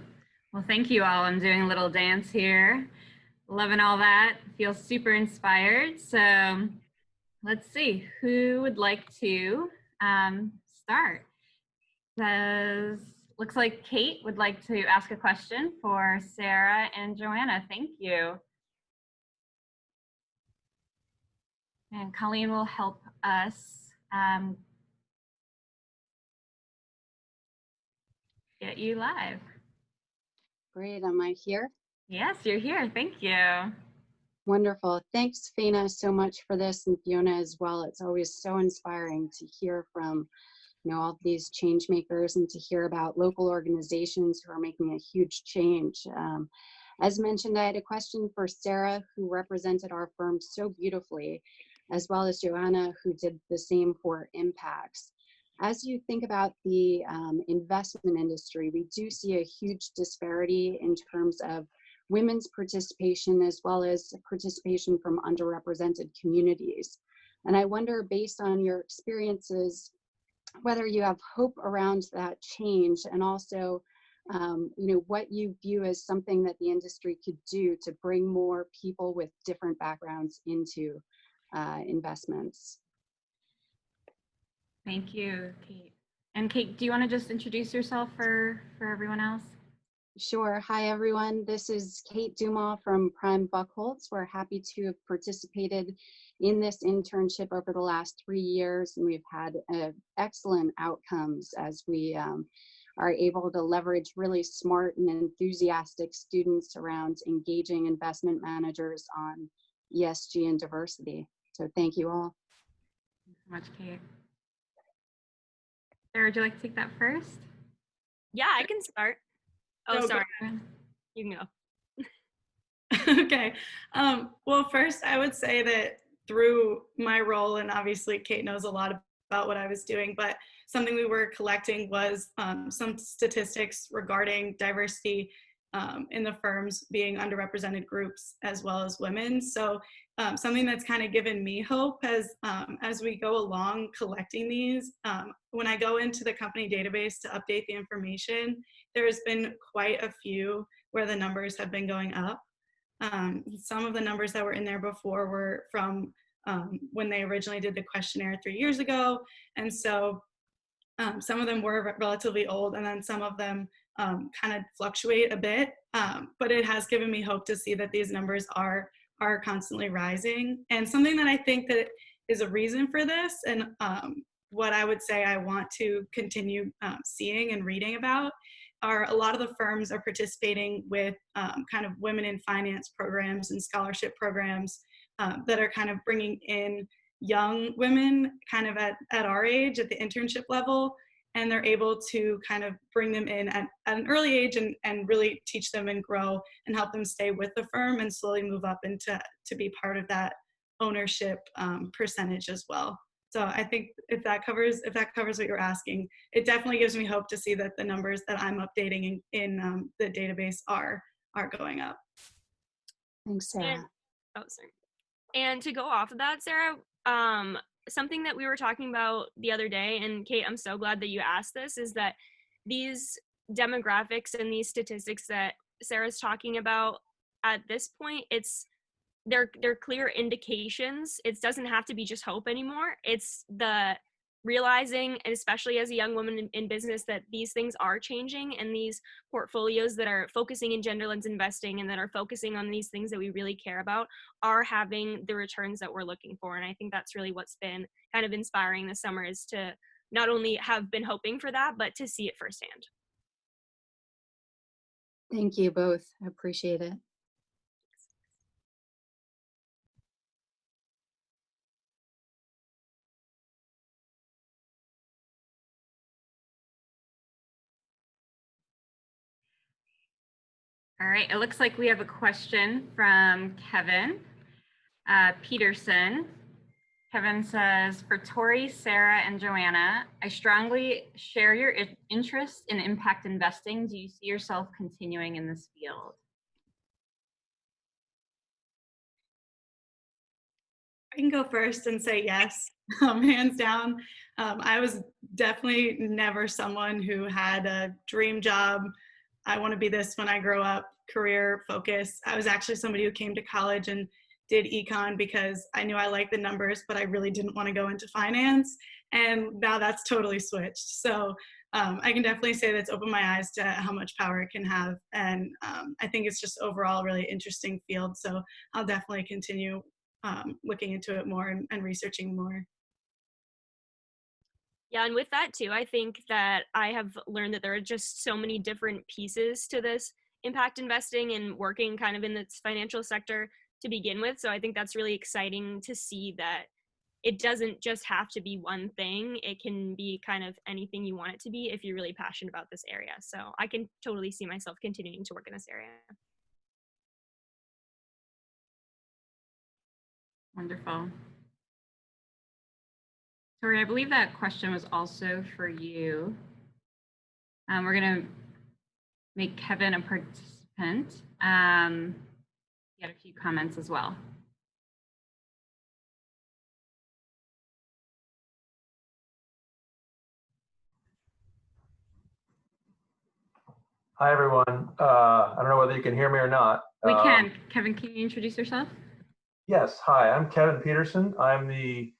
Well, thank you all. I'm doing a little dance here. Loving all that. Feel super inspired. So let's see, who would like to start? Looks like Kate would like to ask a question for Sarah and Joanna. Thank you. And Colleen will help us get you live. Great, am I here? Yes, you're here. Thank you. Wonderful. Thanks, Fana, so much for this, and Fiona as well. It's always so inspiring to hear from all of these change makers and to hear about local organizations who are making a huge change. As mentioned, I had a question for Sarah, who represented our firm so beautifully, as well as Joanna, who did the same for Impacts. As you think about the investment industry, we do see a huge disparity in terms of women's participation as well as participation from underrepresented communities. And I wonder, based on your experiences, whether you have hope around that change, and also what you view as something that the industry could do to bring more people with different backgrounds into investments. Thank you, Kate. And Kate, do you want to just introduce yourself for everyone else? Sure. Hi, everyone. This is Kate Dumas from Prime Buchholz. We're happy to have participated in this internship over the last 3 years, and we've had excellent outcomes as we are able to leverage really smart and enthusiastic students around engaging investment managers on ESG and diversity. So thank you all. Thanks so much, Kate. Sarah, would you like to take that first? Yeah, I can start. Oh, sorry. You can go. Okay. Well, first, I would say that through my role, and obviously Kate knows a lot about what I was doing, but something we were collecting was some statistics regarding diversity in the firms being underrepresented groups as well as women. So something that's kind of given me hope as we go along collecting these. When I go into the company database to update the information, there's been quite a few where the numbers have been going up. Some of the numbers that were in there before were from when they originally did the questionnaire 3 years ago. And so some of them were relatively old, and then some of them kind of fluctuate a bit. But it has given me hope to see that these numbers are constantly rising. And something that I think that is a reason for this, and what I would say I want to continue seeing and reading about, are a lot of the firms are participating with kind of women in finance programs and scholarship programs that are kind of bringing in young women kind of at our age, at the internship level, and they're able to kind of bring them in at an early age and really teach them and grow and help them stay with the firm and slowly move up into to be part of that ownership percentage as well. So I think if that covers what you're asking, it definitely gives me hope to see that the numbers that I'm updating in the database are going up. Thanks, Sarah. And to go off of that, Sarah, something that we were talking about the other day, and Kate, I'm so glad that you asked this, is that these demographics and these statistics that Sarah's talking about at this point, they're clear indications. It doesn't have to be just hope anymore. It's the realizing, and especially as a young woman in business, that these things are changing, and these portfolios that are focusing in gender lens investing and that are focusing on these things that we really care about are having the returns that we're looking for. And I think that's really what's been kind of inspiring this summer, is to not only have been hoping for that, but to see it firsthand. Thank you both. I appreciate it. All right, it looks like we have a question from Kevin Peterson. Kevin says, for Tori, Sarah, and Joanna, I strongly share your interest in impact investing. Do you see yourself continuing in this field? I can go first and say yes, hands down. I was definitely never someone who had a dream job. I want to be this when I grow up, career focus. I was actually somebody who came to college and did econ because I knew I liked the numbers, but I really didn't want to go into finance. And now that's totally switched. So I can definitely say that's opened my eyes to how much power it can have. And I think it's just overall a really interesting field. So I'll definitely continue looking into it more and researching more. Yeah, and with that too, I think that I have learned that there are just so many different pieces to this impact investing and working kind of in this financial sector to begin with. So I think that's really exciting to see that it doesn't just have to be one thing. It can be kind of anything you want it to be if you're really passionate about this area. So I can totally see myself continuing to work in this area. Wonderful. Tori, I believe that question was also for you. We're going to make Kevin a participant. He had a few comments as well. Hi, everyone. I don't know whether you can hear me or not. We can. Kevin, can you introduce yourself? Yes. Hi, I'm Kevin Peterson. I'm the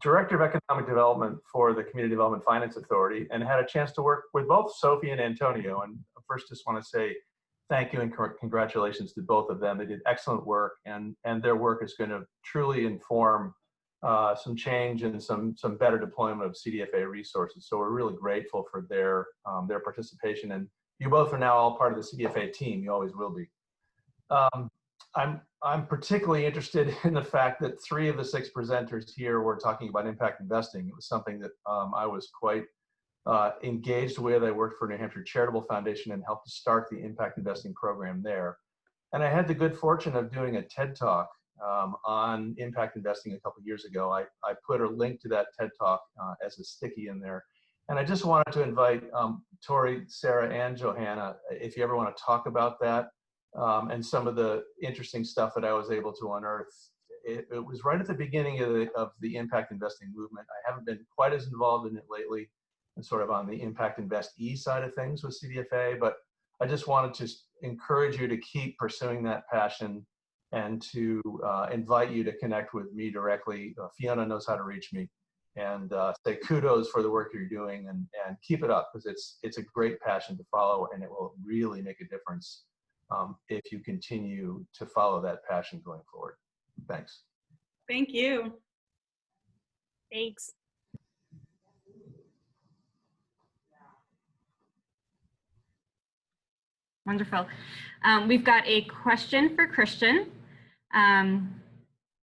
Director of Economic Development for the Community Development Finance Authority, and had a chance to work with both Sophie and Antonio. And first, just want to say thank you and congratulations to both of them. They did excellent work, and their work is going to truly inform some change and some better deployment of CDFA resources. So we're really grateful for their participation. And you both are now all part of the CDFA team. You always will be. I'm particularly interested in the fact that 3 of the 6 presenters here were talking about impact investing. It was something that I was quite engaged with. I worked for New Hampshire Charitable Foundation and helped to start the impact investing program there. And I had the good fortune of doing a TED Talk on impact investing a couple of years ago. I put a link to that TED Talk as a sticky in there. And I just wanted to invite Tori, Sarah, and Johanna, if you ever want to talk about that, and some of the interesting stuff that I was able to unearth. It was right at the beginning of the impact investing movement. I haven't been quite as involved in it lately, and sort of on the impact investee side of things with CDFA, but I just wanted to encourage you to keep pursuing that passion and to invite you to connect with me directly. Fiona knows how to reach me, and say kudos for the work you're doing, and keep it up, because it's a great passion to follow, and it will really make a difference if you continue to follow that passion going forward. Thanks. Thank you. Thanks. Wonderful. We've got a question for Christian.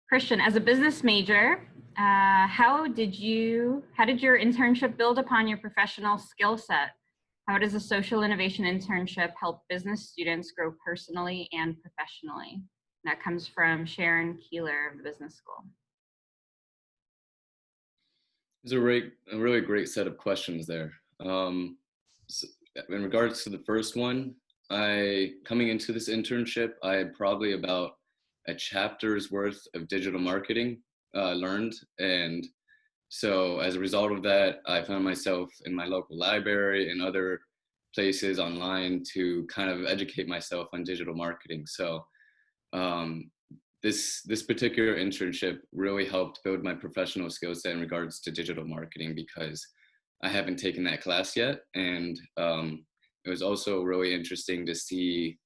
Christian, as a business major, How did your internship build upon your professional skill set? How does a social innovation internship help business students grow personally and professionally? That comes from Sharon Keeler of the Business School. It's a really great set of questions there. So in regards to the first one, coming into this internship, I had probably about a chapter's worth of digital marketing learned. And so as a result of that, I found myself in my local library and other places online to kind of educate myself on digital marketing. So this particular internship really helped build my professional skill set in regards to digital marketing because I haven't taken that class yet. And it was also really interesting to see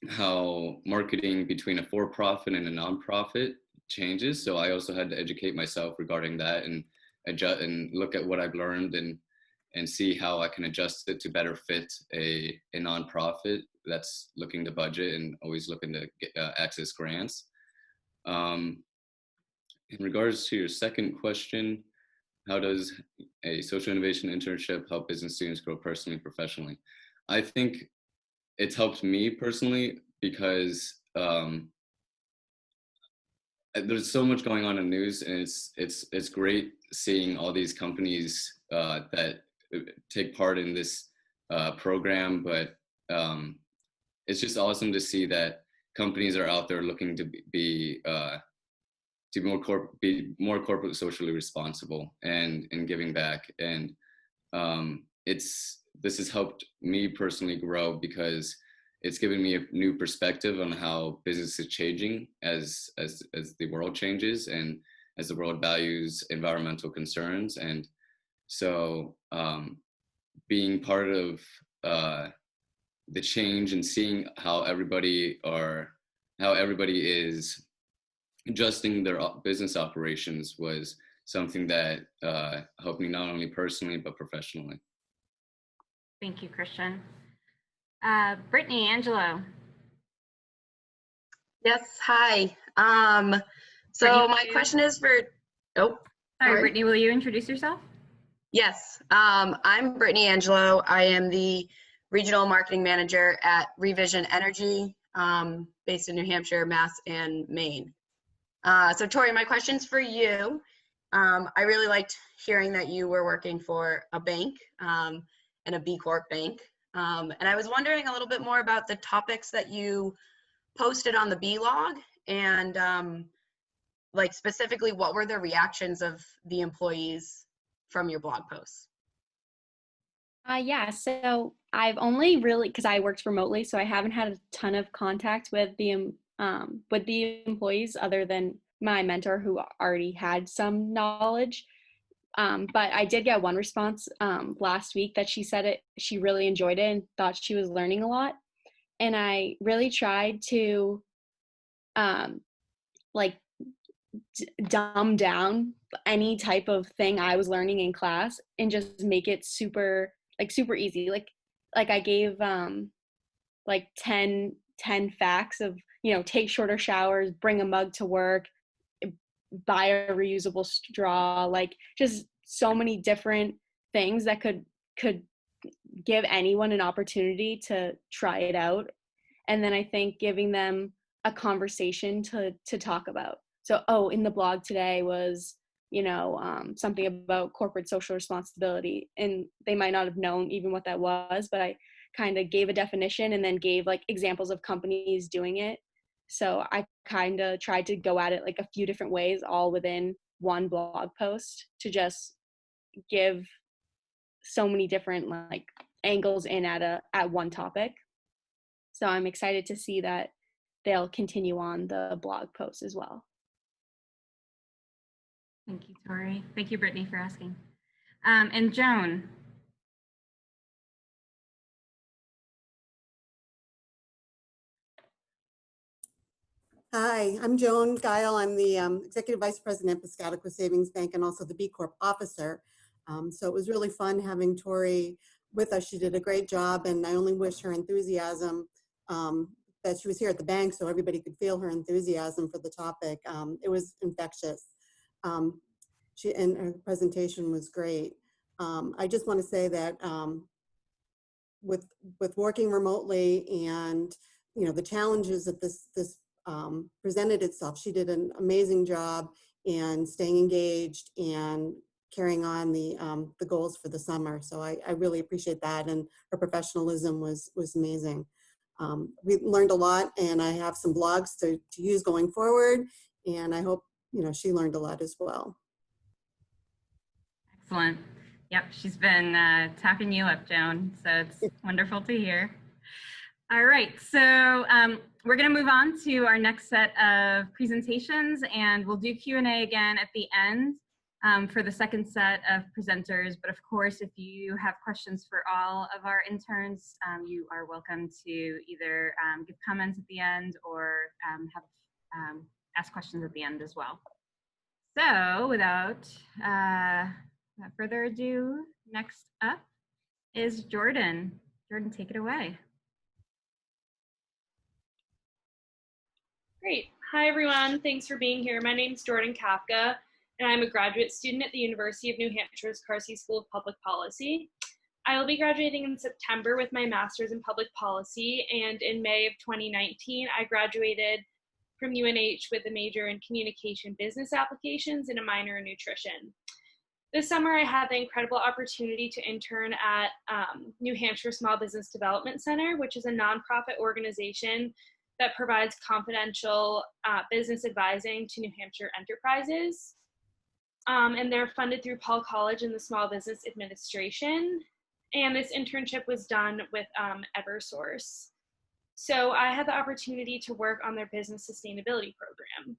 how marketing between a for-profit and a nonprofit changes. So I also had to educate myself regarding that and adjust and look at what I've learned and see how I can adjust it to better fit a nonprofit that's looking to budget and always looking to get, access grants. In regards to your second question, how does a social innovation internship help business students grow personally and professionally? I think it's helped me personally because there's so much going on in the news, and it's great seeing all these companies that take part in this program. But it's just awesome to see that companies are out there looking to be more corporate socially responsible and giving back. And this has helped me personally grow because it's given me a new perspective on how business is changing as the world changes and as the world values environmental concerns. And so being part of the change and seeing how everybody is adjusting their business operations was something that helped me not only personally but professionally. Thank you, Christian. Brittany, Angelo. Yes, hi. So my question is for, Sorry, Brittany, will you introduce yourself? Yes, I'm Brittany Angelo. I am the Regional Marketing Manager at Revision Energy, based in New Hampshire, Mass, and Maine. So Tori, my question's for you. I really liked hearing that you were working for a bank and a B Corp bank. And I was wondering a little bit more about the topics that you posted on the B log and like specifically what were the reactions of the employees from your blog posts? Yeah, so I've only really, because I worked remotely, so I haven't had a ton of contact with the employees other than my mentor who already had some knowledge. But I did get one response last week that she said she really enjoyed it and thought she was learning a lot. And I really tried to like dumb down any type of thing I was learning in class and just make it super easy. Like I gave like 10 facts of, take shorter showers, bring a mug to work, buy a reusable straw, like just so many different things that could give anyone an opportunity to try it out. And then I think giving them a conversation to talk about. So, in the blog today was, something about corporate social responsibility, and they might not have known even what that was, but I kind of gave a definition and then gave like examples of companies doing it. So I kind of tried to go at it like a few different ways, all within one blog post, to just give so many different like angles in at one topic. So I'm excited to see that they'll continue on the blog post as well. Thank you, Tori. Thank you, Brittany, for asking. And Joan. Hi, I'm Joan Guile. I'm the Executive Vice President at Piscataqua Savings Bank and also the B Corp officer. So it was really fun having Tori with us. She did a great job, and I only wish her enthusiasm that she was here at the bank so everybody could feel her enthusiasm for the topic. It was infectious. And her presentation was great. I just want to say that with working remotely and the challenges that this presented itself, she did an amazing job in staying engaged and carrying on the goals for the summer. So I really appreciate that, and her professionalism was amazing. We learned a lot, and I have some blogs to use going forward, and I hope she learned a lot as well. Excellent. Yep, she's been tapping you up, Joan, so it's wonderful to hear. All right, so we're going to move on to our next set of presentations, and we'll do Q&A again at the end for the second set of presenters. But of course, if you have questions for all of our interns, you are welcome to either give comments at the end or ask questions at the end as well. So without further ado, next up is Jordan. Jordan, take it away. Great. Hi, everyone. Thanks for being here. My name is Jordan Kafka, and I'm a graduate student at the University of New Hampshire's Carsey School of Public Policy. I will be graduating in September with my master's in public policy, and in May of 2019, I graduated from UNH with a major in communication business applications and a minor in nutrition. This summer, I had the incredible opportunity to intern at New Hampshire Small Business Development Center, which is a nonprofit organization that provides confidential business advising to New Hampshire enterprises. And they're funded through Paul College and the Small Business Administration. And this internship was done with Eversource. So I had the opportunity to work on their business sustainability program.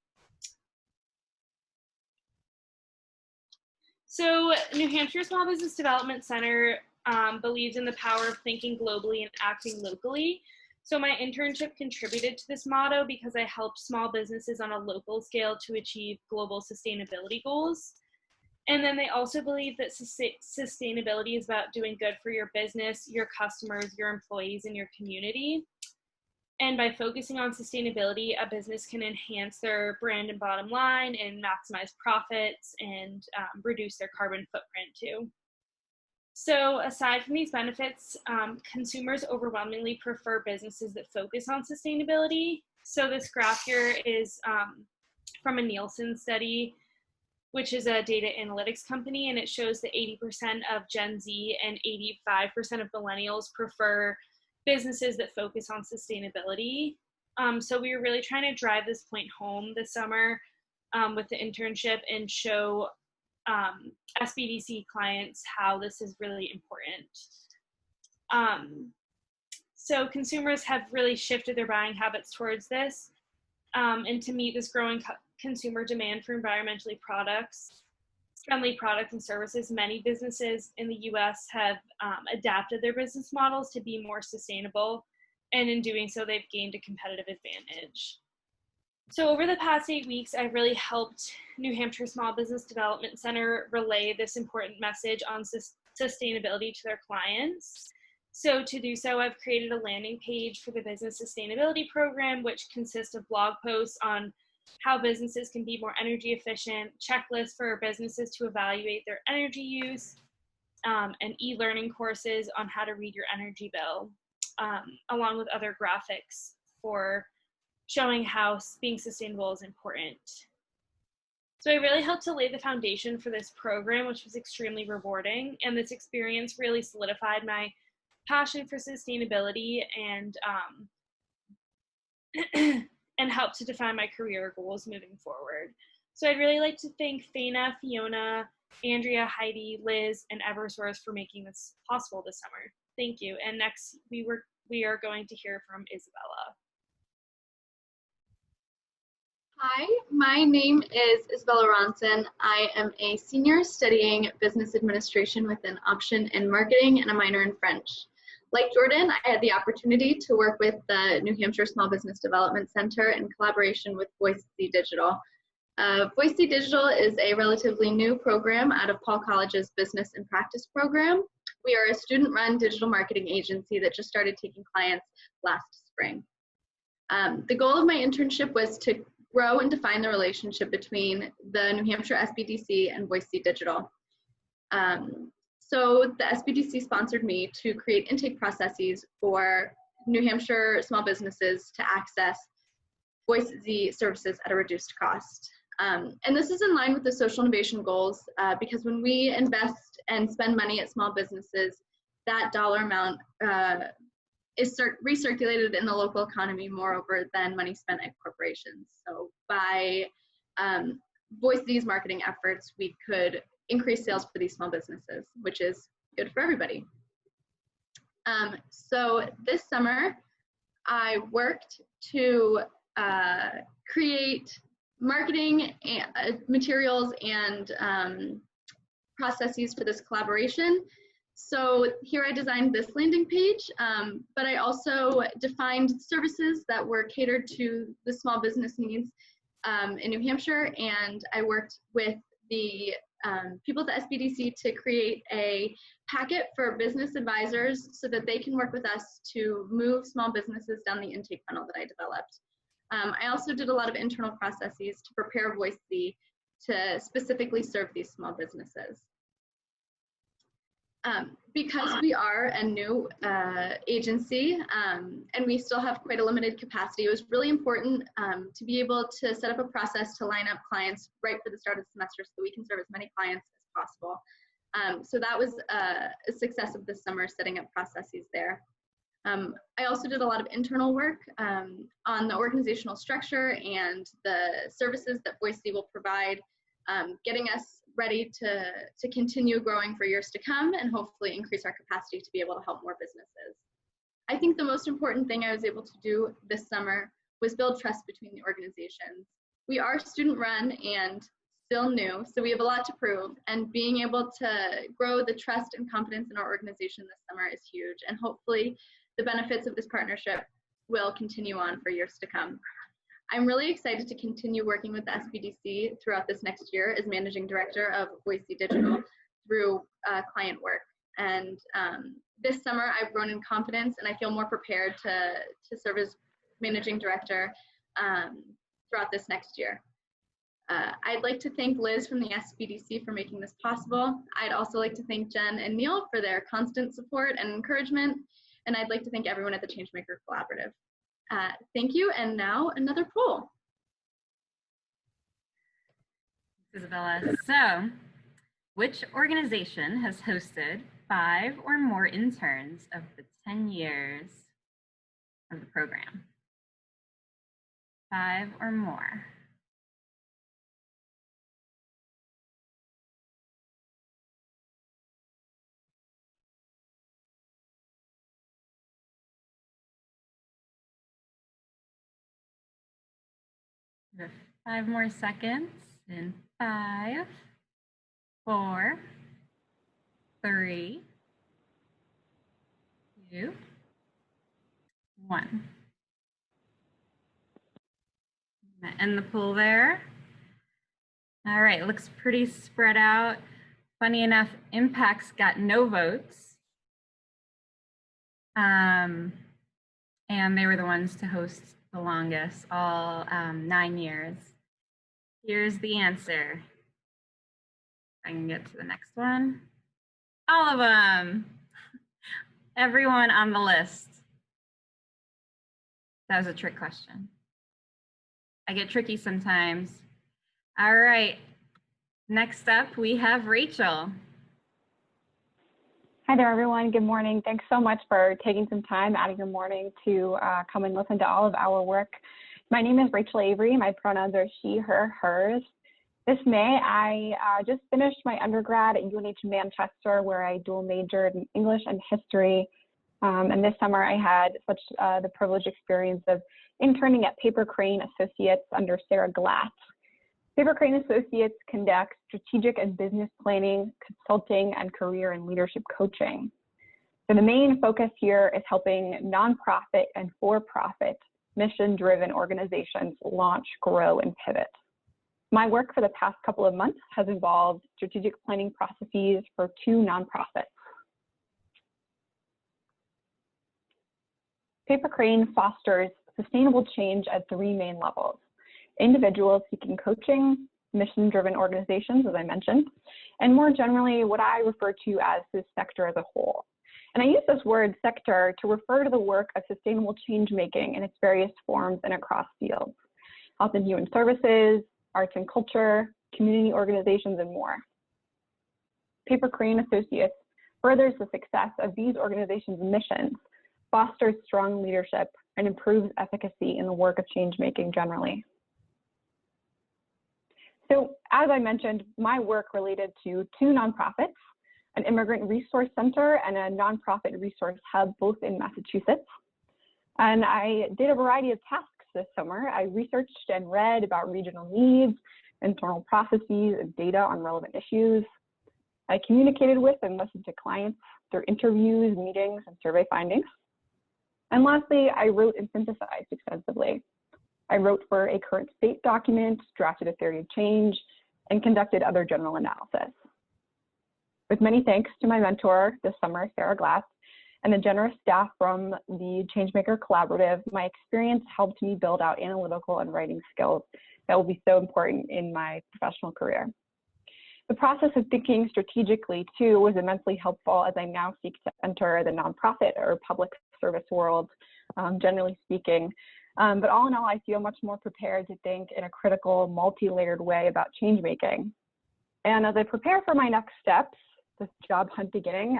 So New Hampshire Small Business Development Center believes in the power of thinking globally and acting locally. So my internship contributed to this motto because I helped small businesses on a local scale to achieve global sustainability goals. And then they also believe that sustainability is about doing good for your business, your customers, your employees, and your community. And by focusing on sustainability, a business can enhance their brand and bottom line and maximize profits and reduce their carbon footprint too. So aside from these benefits, consumers overwhelmingly prefer businesses that focus on sustainability. So this graph here is from a Nielsen study, which is a data analytics company, and it shows that 80% of Gen Z and 85% of millennials prefer businesses that focus on sustainability. So we were really trying to drive this point home this summer with the internship and show SBDC clients how this is really important. So consumers have really shifted their buying habits towards this. And to meet this growing consumer demand for environmentally friendly products and services, many businesses in the US have adapted their business models to be more sustainable. And in doing so, they've gained a competitive advantage. So over the past 8 weeks, I've really helped New Hampshire Small Business Development Center relay this important message on sustainability to their clients. So to do so, I've created a landing page for the Business Sustainability Program, which consists of blog posts on how businesses can be more energy efficient, checklists for businesses to evaluate their energy use, and e-learning courses on how to read your energy bill, along with other graphics for showing how being sustainable is important. So I really helped to lay the foundation for this program, which was extremely rewarding. And this experience really solidified my passion for sustainability and and helped to define my career goals moving forward. So I'd really like to thank Faina, Fiona, Andrea, Heidi, Liz, and Eversource for making this possible this summer. Thank you. And next we are going to hear from Isabella. Hi, my name is Isabella Ronson. I am a senior studying business administration with an option in marketing and a minor in French. Like Jordan, I had the opportunity to work with the New Hampshire Small Business Development Center in collaboration with Voice Digital. Voice Digital is a relatively new program out of Paul College's Business and Practice program. We are a student-run digital marketing agency that just started taking clients last spring. The goal of my internship was to grow and define the relationship between the New Hampshire SBDC and Voice Digital. So the SBDC sponsored me to create intake processes for New Hampshire small businesses to access Voice services at a reduced cost. And this is in line with the social innovation goals because when we invest and spend money at small businesses, that dollar amount is recirculated in the local economy moreover than money spent at corporations. So by Voice these marketing efforts, we could increase sales for these small businesses, which is good for everybody. So this summer, I worked to create marketing materials and processes for this collaboration. So here I designed this landing page, but I also defined services that were catered to the small business needs in New Hampshire, and I worked with the people at the SBDC to create a packet for business advisors so that they can work with us to move small businesses down the intake funnel that I developed. I also did a lot of internal processes to prepare Voice to specifically serve these small businesses. Because we are a new agency and we still have quite a limited capacity, it was really important to be able to set up a process to line up clients right for the start of the semester so that we can serve as many clients as possible. So that was a success of this summer, setting up processes there. I also did a lot of internal work on the organizational structure and the services that Voice will provide, getting us ready to continue growing for years to come and hopefully increase our capacity to be able to help more businesses. I think the most important thing I was able to do this summer was build trust between the organizations. We are student run and still new, so we have a lot to prove, and being able to grow the trust and confidence in our organization this summer is huge, and hopefully the benefits of this partnership will continue on for years to come. I'm really excited to continue working with the SBDC throughout this next year as Managing Director of Voice Digital through client work. And this summer I've grown in confidence and I feel more prepared to serve as Managing Director throughout this next year. I'd like to thank Liz from the SBDC for making this possible. I'd also like to thank Jen and Neil for their constant support and encouragement. And I'd like to thank everyone at the Changemaker Collaborative. Thank you, and now another poll. Isabella, so which organization has hosted 5 or more interns of the 10 years of the program? 5 or more. We have 5 more seconds in 5, 4, 3, 2, 1. End the poll there. All right, looks pretty spread out. Funny enough, Impact's got no votes. And they were the ones to host the longest, all 9 years. Here's the answer. I can get to the next one. All of them. Everyone on the list. That was a trick question. I get tricky sometimes. All right. Next up, we have Rachel. Hi there, everyone. Good morning. Thanks so much for taking some time out of your morning to come and listen to all of our work. My name is Rachel Avery. My pronouns are she, her, hers. This May, I just finished my undergrad at UNH Manchester, where I dual majored in English and history. And this summer, I had such the privileged experience of interning at Paper Crane Associates under Sarah Glatt. Paper Crane Associates conducts strategic and business planning, consulting, and career and leadership coaching. So the main focus here is helping nonprofit and for-profit mission-driven organizations launch, grow, and pivot. My work for the past couple of months has involved strategic planning processes for 2 nonprofits. Paper Crane fosters sustainable change at 3 main levels: individuals seeking coaching, mission-driven organizations, as I mentioned, and more generally, what I refer to as the sector as a whole. And I use this word sector to refer to the work of sustainable change-making in its various forms and across fields: health and human services, arts and culture, community organizations, and more. Paper Crane Associates furthers the success of these organizations' missions, fosters strong leadership, and improves efficacy in the work of change-making generally. So, as I mentioned, my work related to 2 nonprofits, an immigrant resource center and a nonprofit resource hub, both in Massachusetts. And I did a variety of tasks this summer. I researched and read about regional needs, internal processes, and data on relevant issues. I communicated with and listened to clients through interviews, meetings, and survey findings. And lastly, I wrote and synthesized extensively. I wrote for a current state document, drafted a theory of change, and conducted other general analysis. With many thanks to my mentor this summer, Sarah Glass, and the generous staff from the Changemaker Collaborative, my experience helped me build out analytical and writing skills that will be so important in my professional career. The process of thinking strategically, too, was immensely helpful as I now seek to enter the nonprofit or public service world, generally speaking. But all in all, I feel much more prepared to think in a critical, multi-layered way about change making. And as I prepare for my next steps, this job hunt beginning,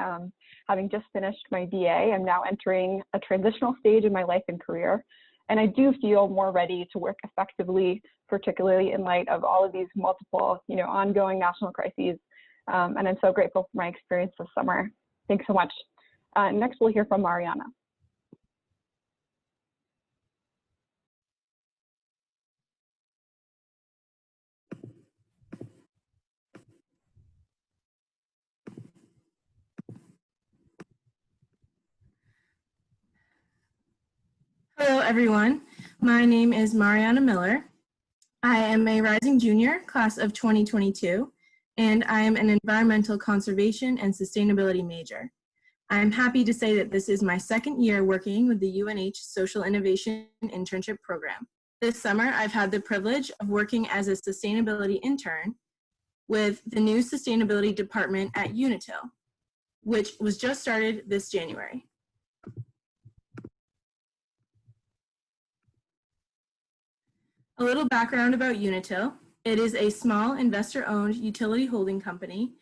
having just finished my BA, I'm now entering a transitional stage in my life and career. And I do feel more ready to work effectively, particularly in light of all of these multiple, ongoing national crises. And I'm so grateful for my experience this summer. Thanks so much. Next, we'll hear from Mariana. Hello, everyone. My name is Mariana Miller. I am a rising junior, class of 2022, and I am an environmental conservation and sustainability major. I'm happy to say that this is my 2nd year working with the UNH Social Innovation Internship Program. This summer, I've had the privilege of working as a sustainability intern with the new sustainability department at Unitil, which was just started this January. A little background about Unitil. It is a small investor-owned utility holding company.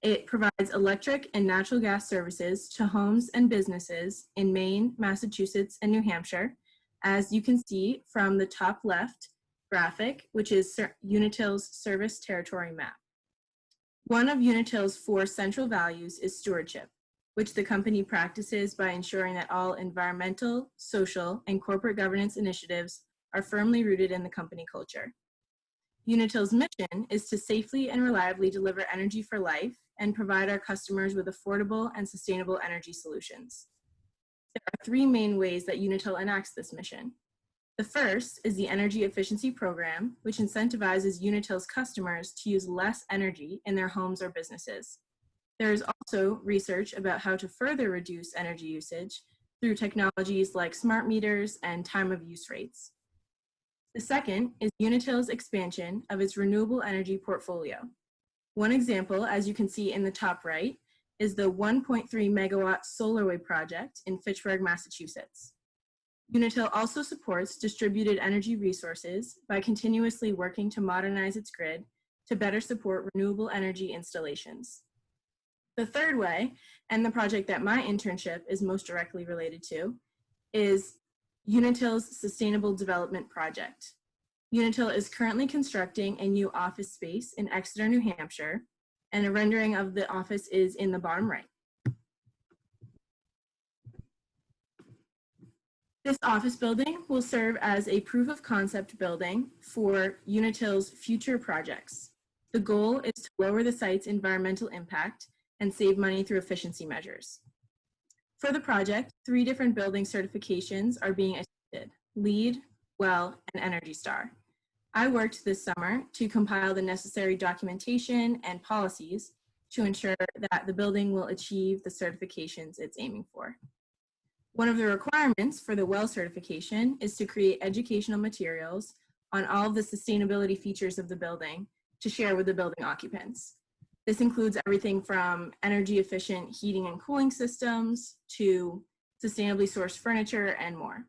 It provides electric and natural gas services to homes and businesses in Maine, Massachusetts, and New Hampshire, as you can see from the top left graphic, which is Unitil's service territory map. One of Unitil's 4 central values is stewardship, which the company practices by ensuring that all environmental, social, and corporate governance initiatives are firmly rooted in the company culture. Unitil's mission is to safely and reliably deliver energy for life and provide our customers with affordable and sustainable energy solutions. There are 3 main ways that Unitil enacts this mission. The first is the Energy Efficiency Program, which incentivizes Unitil's customers to use less energy in their homes or businesses. There is also research about how to further reduce energy usage through technologies like smart meters and time of use rates. The second is Unitil's expansion of its renewable energy portfolio. One example, as you can see in the top right, is the 1.3 megawatt SolarWay project in Fitchburg, Massachusetts. Unitil also supports distributed energy resources by continuously working to modernize its grid to better support renewable energy installations. The third way, and the project that my internship is most directly related to, is Unitil's Sustainable Development Project. Unitil is currently constructing a new office space in Exeter, New Hampshire, and a rendering of the office is in the bottom right. This office building will serve as a proof of concept building for Unitil's future projects. The goal is to lower the site's environmental impact and save money through efficiency measures. For the project, 3 different building certifications are being attempted: LEED, WELL, and ENERGY STAR. I worked this summer to compile the necessary documentation and policies to ensure that the building will achieve the certifications it's aiming for. One of the requirements for the WELL certification is to create educational materials on all of the sustainability features of the building to share with the building occupants. This includes everything from energy efficient heating and cooling systems to sustainably sourced furniture and more.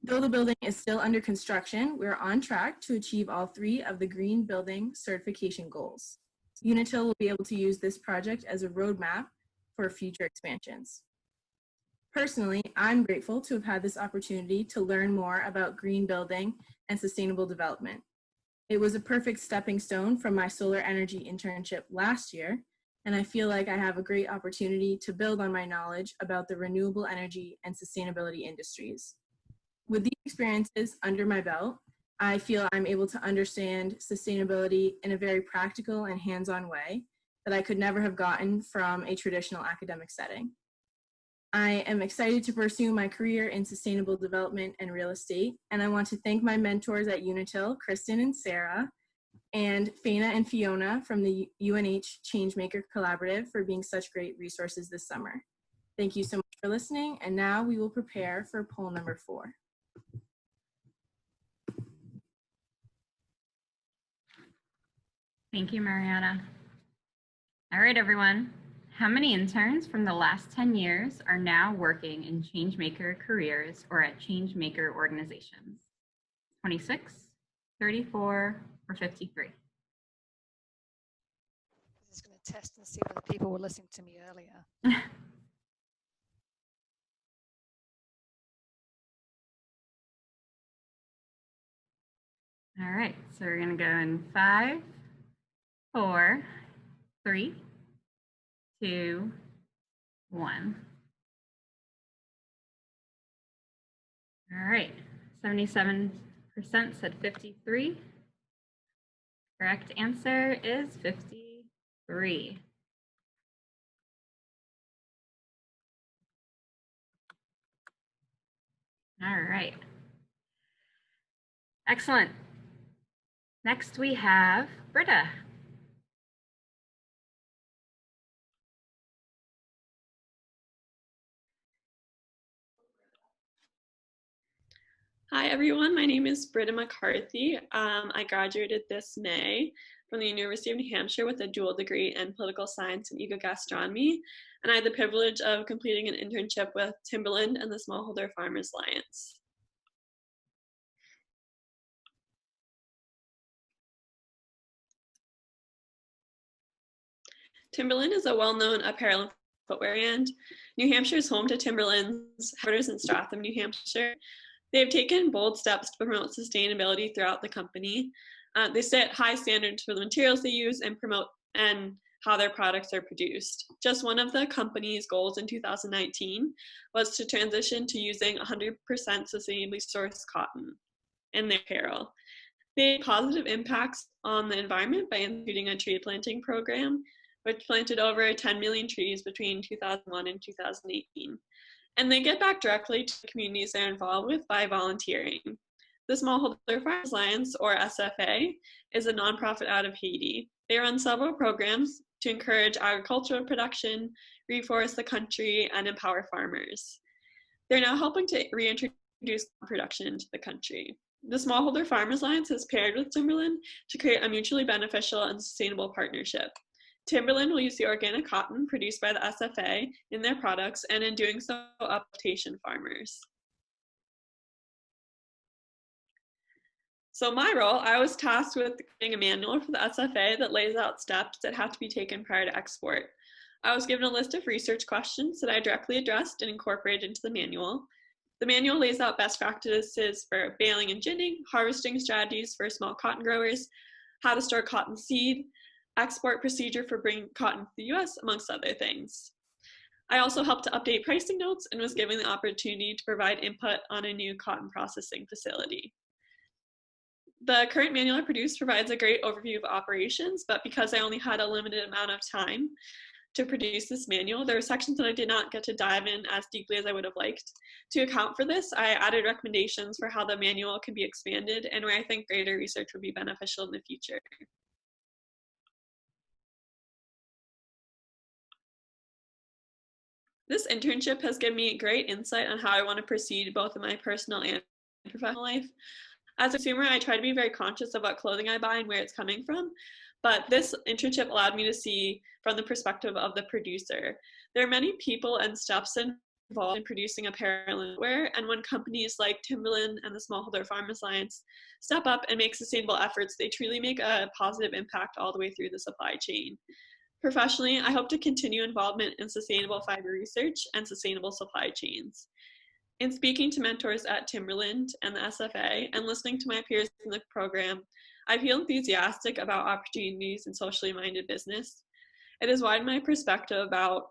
Though the building is still under construction, we're on track to achieve all 3 of the green building certification goals. Unitil will be able to use this project as a roadmap for future expansions. Personally, I'm grateful to have had this opportunity to learn more about green building and sustainable development. It was a perfect stepping stone from my solar energy internship last year, and I feel like I have a great opportunity to build on my knowledge about the renewable energy and sustainability industries. With these experiences under my belt, I feel I'm able to understand sustainability in a very practical and hands-on way that I could never have gotten from a traditional academic setting. I am excited to pursue my career in sustainable development and real estate, and I want to thank my mentors at Unitil, Kristen and Sarah, and Faina and Fiona from the UNH Changemaker Collaborative for being such great resources this summer. Thank you so much for listening, and now we will prepare for poll number 4. Thank you, Mariana. All right, everyone. How many interns from the last 10 years are now working in Changemaker careers or at Changemaker organizations? 26, 34, or 53? This is going to test and see whether people were listening to me earlier. All right, so we're going to go in 5, 4, 3, 2, 1. All right, 77% said 53. Correct answer is 53. All right. Excellent. Next we have Britta. Hi everyone, my name is Britta McCarthy. I graduated this May from the University of New Hampshire with a dual degree in political science and eco-gastronomy, and I had the privilege of completing an internship with Timberland and the Smallholder Farmers Alliance. Timberland is a well-known apparel and footwear brand. New Hampshire is home to Timberland's headquarters in Stratham, New Hampshire. They have taken bold steps to promote sustainability throughout the company. They set high standards for the materials they use and promote and how their products are produced. Just one of the company's goals in 2019 was to transition to using 100% sustainably sourced cotton in their apparel. They had positive impacts on the environment by instituting a tree planting program, which planted over 10 million trees between 2001 and 2018. And they get back directly to the communities they're involved with by volunteering. The Smallholder Farmers Alliance, or SFA, is a nonprofit out of Haiti. They run several programs to encourage agricultural production, reforest the country, and empower farmers. They're now helping to reintroduce production into the country. The Smallholder Farmers Alliance has paired with Timberland to create a mutually beneficial and sustainable partnership. Timberland will use the organic cotton produced by the SFA in their products, and in doing so, uptation farmers. So my role, I was tasked with creating a manual for the SFA that lays out steps that have to be taken prior to export. I was given a list of research questions that I directly addressed and incorporated into the manual. The manual lays out best practices for baling and ginning, harvesting strategies for small cotton growers, how to store cotton seed, export procedure for bringing cotton to the US, amongst other things. I also helped to update pricing notes and was given the opportunity to provide input on a new cotton processing facility. The current manual I produced provides a great overview of operations, but because I only had a limited amount of time to produce this manual, there were sections that I did not get to dive in as deeply as I would have liked. To account for this, I added recommendations for how the manual can be expanded and where I think greater research would be beneficial in the future. This internship has given me great insight on how I want to proceed both in my personal and professional life. As a consumer, I try to be very conscious of what clothing I buy and where it's coming from, but this internship allowed me to see from the perspective of the producer. There are many people and steps involved in producing apparel and wear, and when companies like Timberland and the Smallholder Farmers Alliance step up and make sustainable efforts, they truly make a positive impact all the way through the supply chain. Professionally, I hope to continue involvement in sustainable fiber research and sustainable supply chains. In speaking to mentors at Timberland and the SFA and listening to my peers in the program, I feel enthusiastic about opportunities in socially minded business. It has widened my perspective about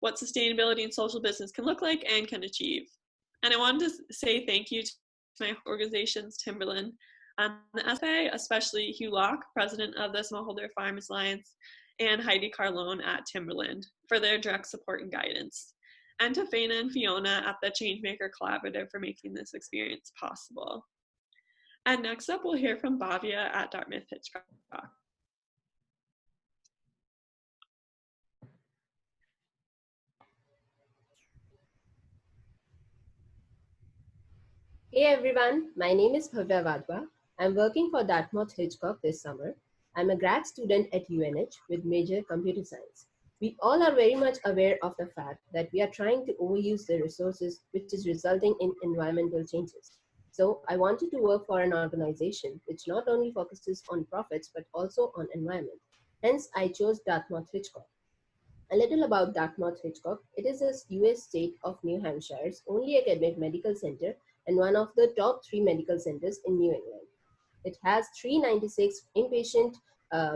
what sustainability and social business can look like and can achieve. And I wanted to say thank you to my organizations, Timberland, and the SFA, especially Hugh Locke, president of the Smallholder Farmers Alliance, and Heidi Carlone at Timberland for their direct support and guidance. And to Faina and Fiona at the Changemaker Collaborative for making this experience possible. And next up, we'll hear from Bhavya at Dartmouth Hitchcock. Hey everyone, my name is Bhavya Vadwa. I'm working for Dartmouth Hitchcock this summer. I'm a grad student at UNH with major computer science. We all are very much aware of the fact that we are trying to overuse the resources, which is resulting in environmental changes. So I wanted to work for an organization which not only focuses on profits, but also on environment. Hence, I chose Dartmouth Hitchcock. A little about Dartmouth Hitchcock. It is a US state of New Hampshire's only academic medical center and one of the top 3 medical centers in New England. It has 396 inpatient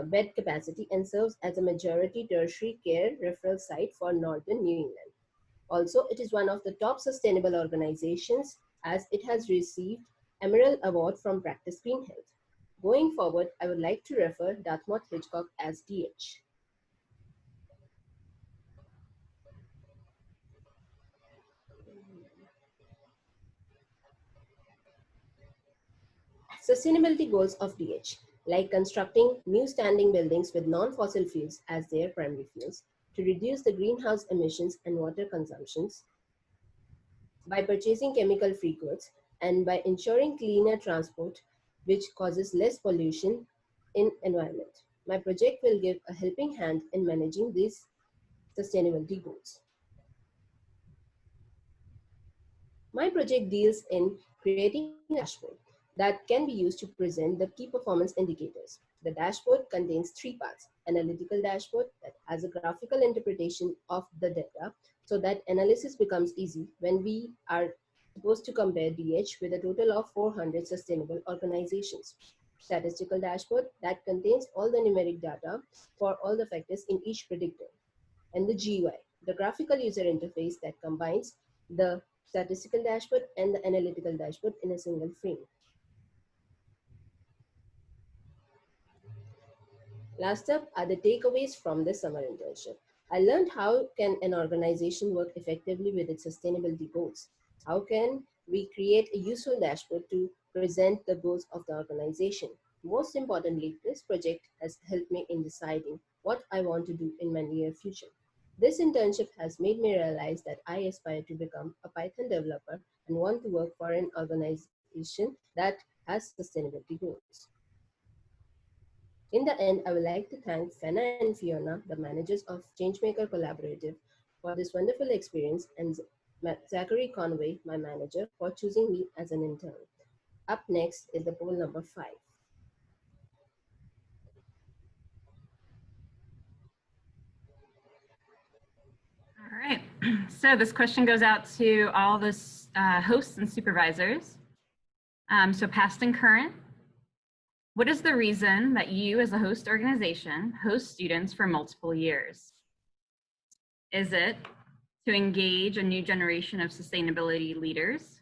bed capacity and serves as a majority tertiary care referral site for northern New England. Also, it is one of the top sustainable organizations as it has received Emerald Award from Practice Green Health. Going forward, I would like to refer Dartmouth Hitchcock as DH. Sustainability goals of DH, like constructing new standing buildings with non-fossil fuels as their primary fuels to reduce the greenhouse emissions and water consumptions, by purchasing chemical-free goods, and by ensuring cleaner transport, which causes less pollution in environment. My project will give a helping hand in managing these sustainability goals. My project deals in creating a dashboard that can be used to present the key performance indicators. The dashboard contains 3 parts: analytical dashboard that has a graphical interpretation of the data so that analysis becomes easy when we are supposed to compare DH with a total of 400 sustainable organizations. Statistical dashboard that contains all the numeric data for all the factors in each predictor. And the GUI, the graphical user interface that combines the statistical dashboard and the analytical dashboard in a single frame. Last up are the takeaways from this summer internship. I learned how can an organization work effectively with its sustainability goals. How can we create a useful dashboard to present the goals of the organization? Most importantly, this project has helped me in deciding what I want to do in my near future. This internship has made me realize that I aspire to become a Python developer and want to work for an organization that has sustainability goals. In the end, I would like to thank Fenna and Fiona, the managers of Changemaker Collaborative, for this wonderful experience, and Zachary Conway, my manager, for choosing me as an intern. Up next is the poll number 5. All right, so this question goes out to all the hosts and supervisors. So past and current. What is the reason that you as a host organization host students for multiple years? Is it to engage a new generation of sustainability leaders?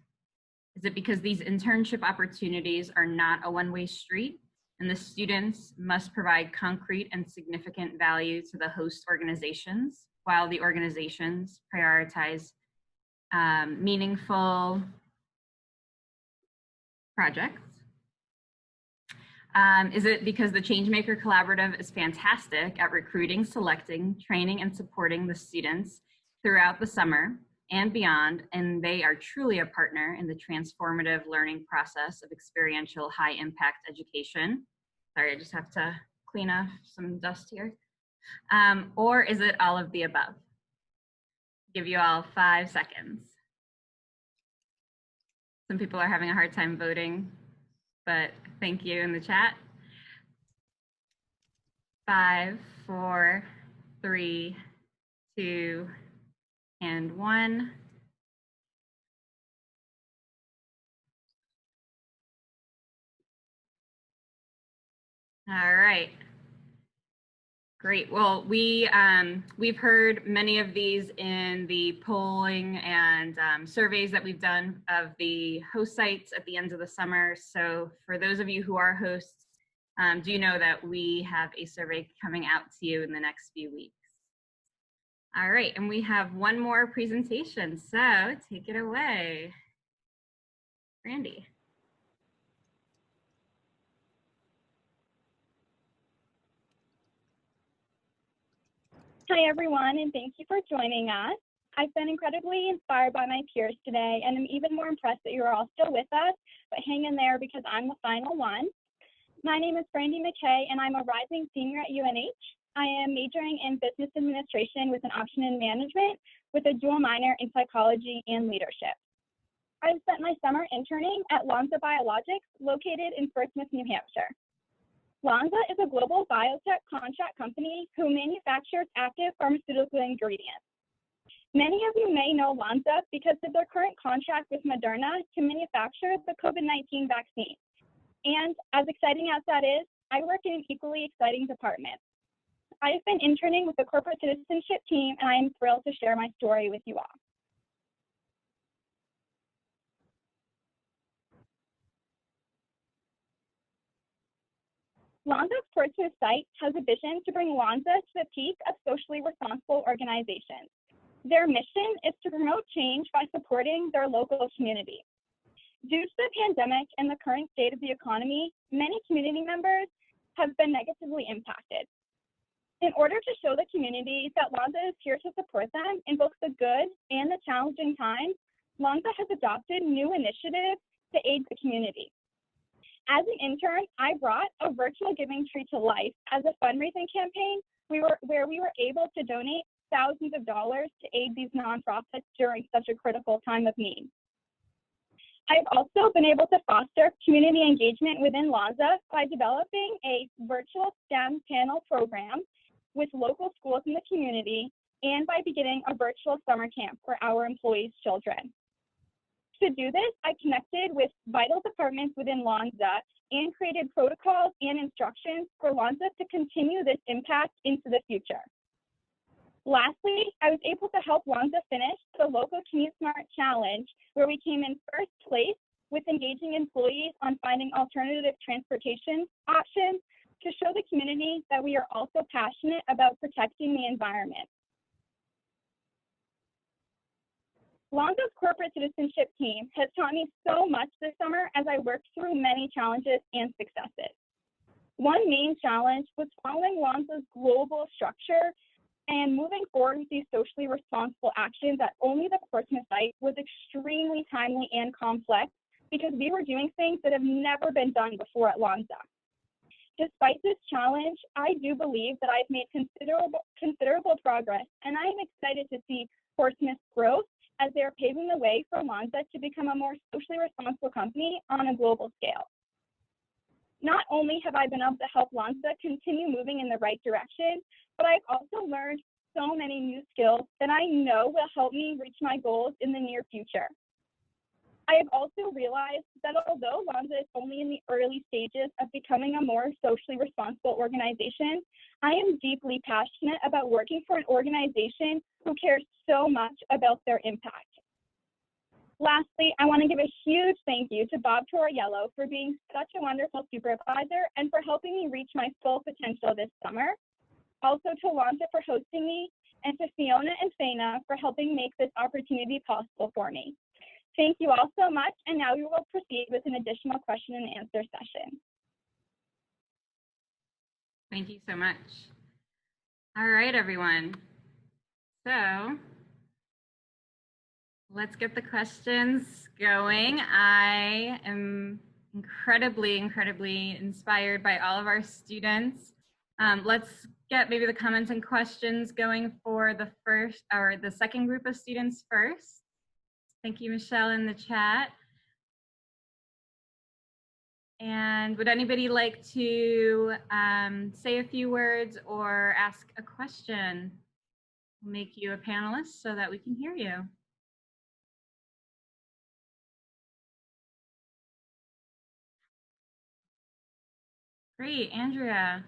Is it because these internship opportunities are not a one-way street and the students must provide concrete and significant value to the host organizations while the organizations prioritize meaningful projects? Is it because the Changemaker Collaborative is fantastic at recruiting, selecting, training, and supporting the students throughout the summer and beyond, and they are truly a partner in the transformative learning process of experiential high-impact education. Sorry, I just have to clean off some dust here. Or is it all of the above? Give you all 5 seconds. Some people are having a hard time voting, but thank you in the chat. 5, 4, 3, 2, and 1. All right. Great. Well, we've heard many of these in the polling and surveys that we've done of the host sites at the end of the summer. So for those of you who are hosts, do you know that we have a survey coming out to you in the next few weeks? All right, and we have one more presentation, so take it away, Randy. Hi, everyone, and thank you for joining us. I've been incredibly inspired by my peers today, and I'm even more impressed that you're all still with us, but hang in there because I'm the final one. My name is Brandy McKay, and I'm a rising senior at UNH. I am majoring in business administration with an option in management with a dual minor in psychology and leadership. I've spent my summer interning at Lonza Biologics, located in Portsmouth, New Hampshire. Lonza is a global biotech contract company who manufactures active pharmaceutical ingredients. Many of you may know Lonza because of their current contract with Moderna to manufacture the COVID-19 vaccine. And as exciting as that is, I work in an equally exciting department. I have been interning with the corporate citizenship team, and I am thrilled to share my story with you all. Lonza's Portsmouth site has a vision to bring Lonza to the peak of socially responsible organizations. Their mission is to promote change by supporting their local community. Due to the pandemic and the current state of the economy, many community members have been negatively impacted. In order to show the community that Lonza is here to support them in both the good and the challenging times, Lonza has adopted new initiatives to aid the community. As an intern, I brought a virtual giving tree to life as a fundraising campaign where we were able to donate thousands of dollars to aid these nonprofits during such a critical time of need. I've also been able to foster community engagement within Lonza by developing a virtual STEM panel program with local schools in the community and by beginning a virtual summer camp for our employees' children. To do this, I connected with vital departments within Lonza and created protocols and instructions for Lonza to continue this impact into the future. Lastly, I was able to help Lonza finish the local Commute Smart Challenge, where we came in first place with engaging employees on finding alternative transportation options to show the community that we are also passionate about protecting the environment. Lonza's corporate citizenship team has taught me so much this summer as I worked through many challenges and successes. One main challenge was following Lonza's global structure and moving forward with these socially responsible actions at only the Portsmouth site was extremely timely and complex because we were doing things that have never been done before at Lonza. Despite this challenge, I do believe that I've made considerable progress, and I am excited to see Portsmouth's growth as they are paving the way for Lonza to become a more socially responsible company on a global scale. Not only have I been able to help Lonza continue moving in the right direction, but I've also learned so many new skills that I know will help me reach my goals in the near future. I have also realized that although Lonza is only in the early stages of becoming a more socially responsible organization, I am deeply passionate about working for an organization who cares so much about their impact. Lastly, I want to give a huge thank you to Bob Torriello for being such a wonderful supervisor and for helping me reach my full potential this summer. Also to Lonza for hosting me, and to Fiona and Faina for helping make this opportunity possible for me. Thank you all so much, and now we will proceed with an additional question and answer session. Thank you so much. All right, everyone. So Let's get the questions going. I am incredibly inspired by all of our students. Let's get maybe the comments and questions going for the second group of students first. Thank you, Michelle, in the chat. And would anybody like to say a few words or ask a question? We'll make you a panelist so that we can hear you. Great, Andrea.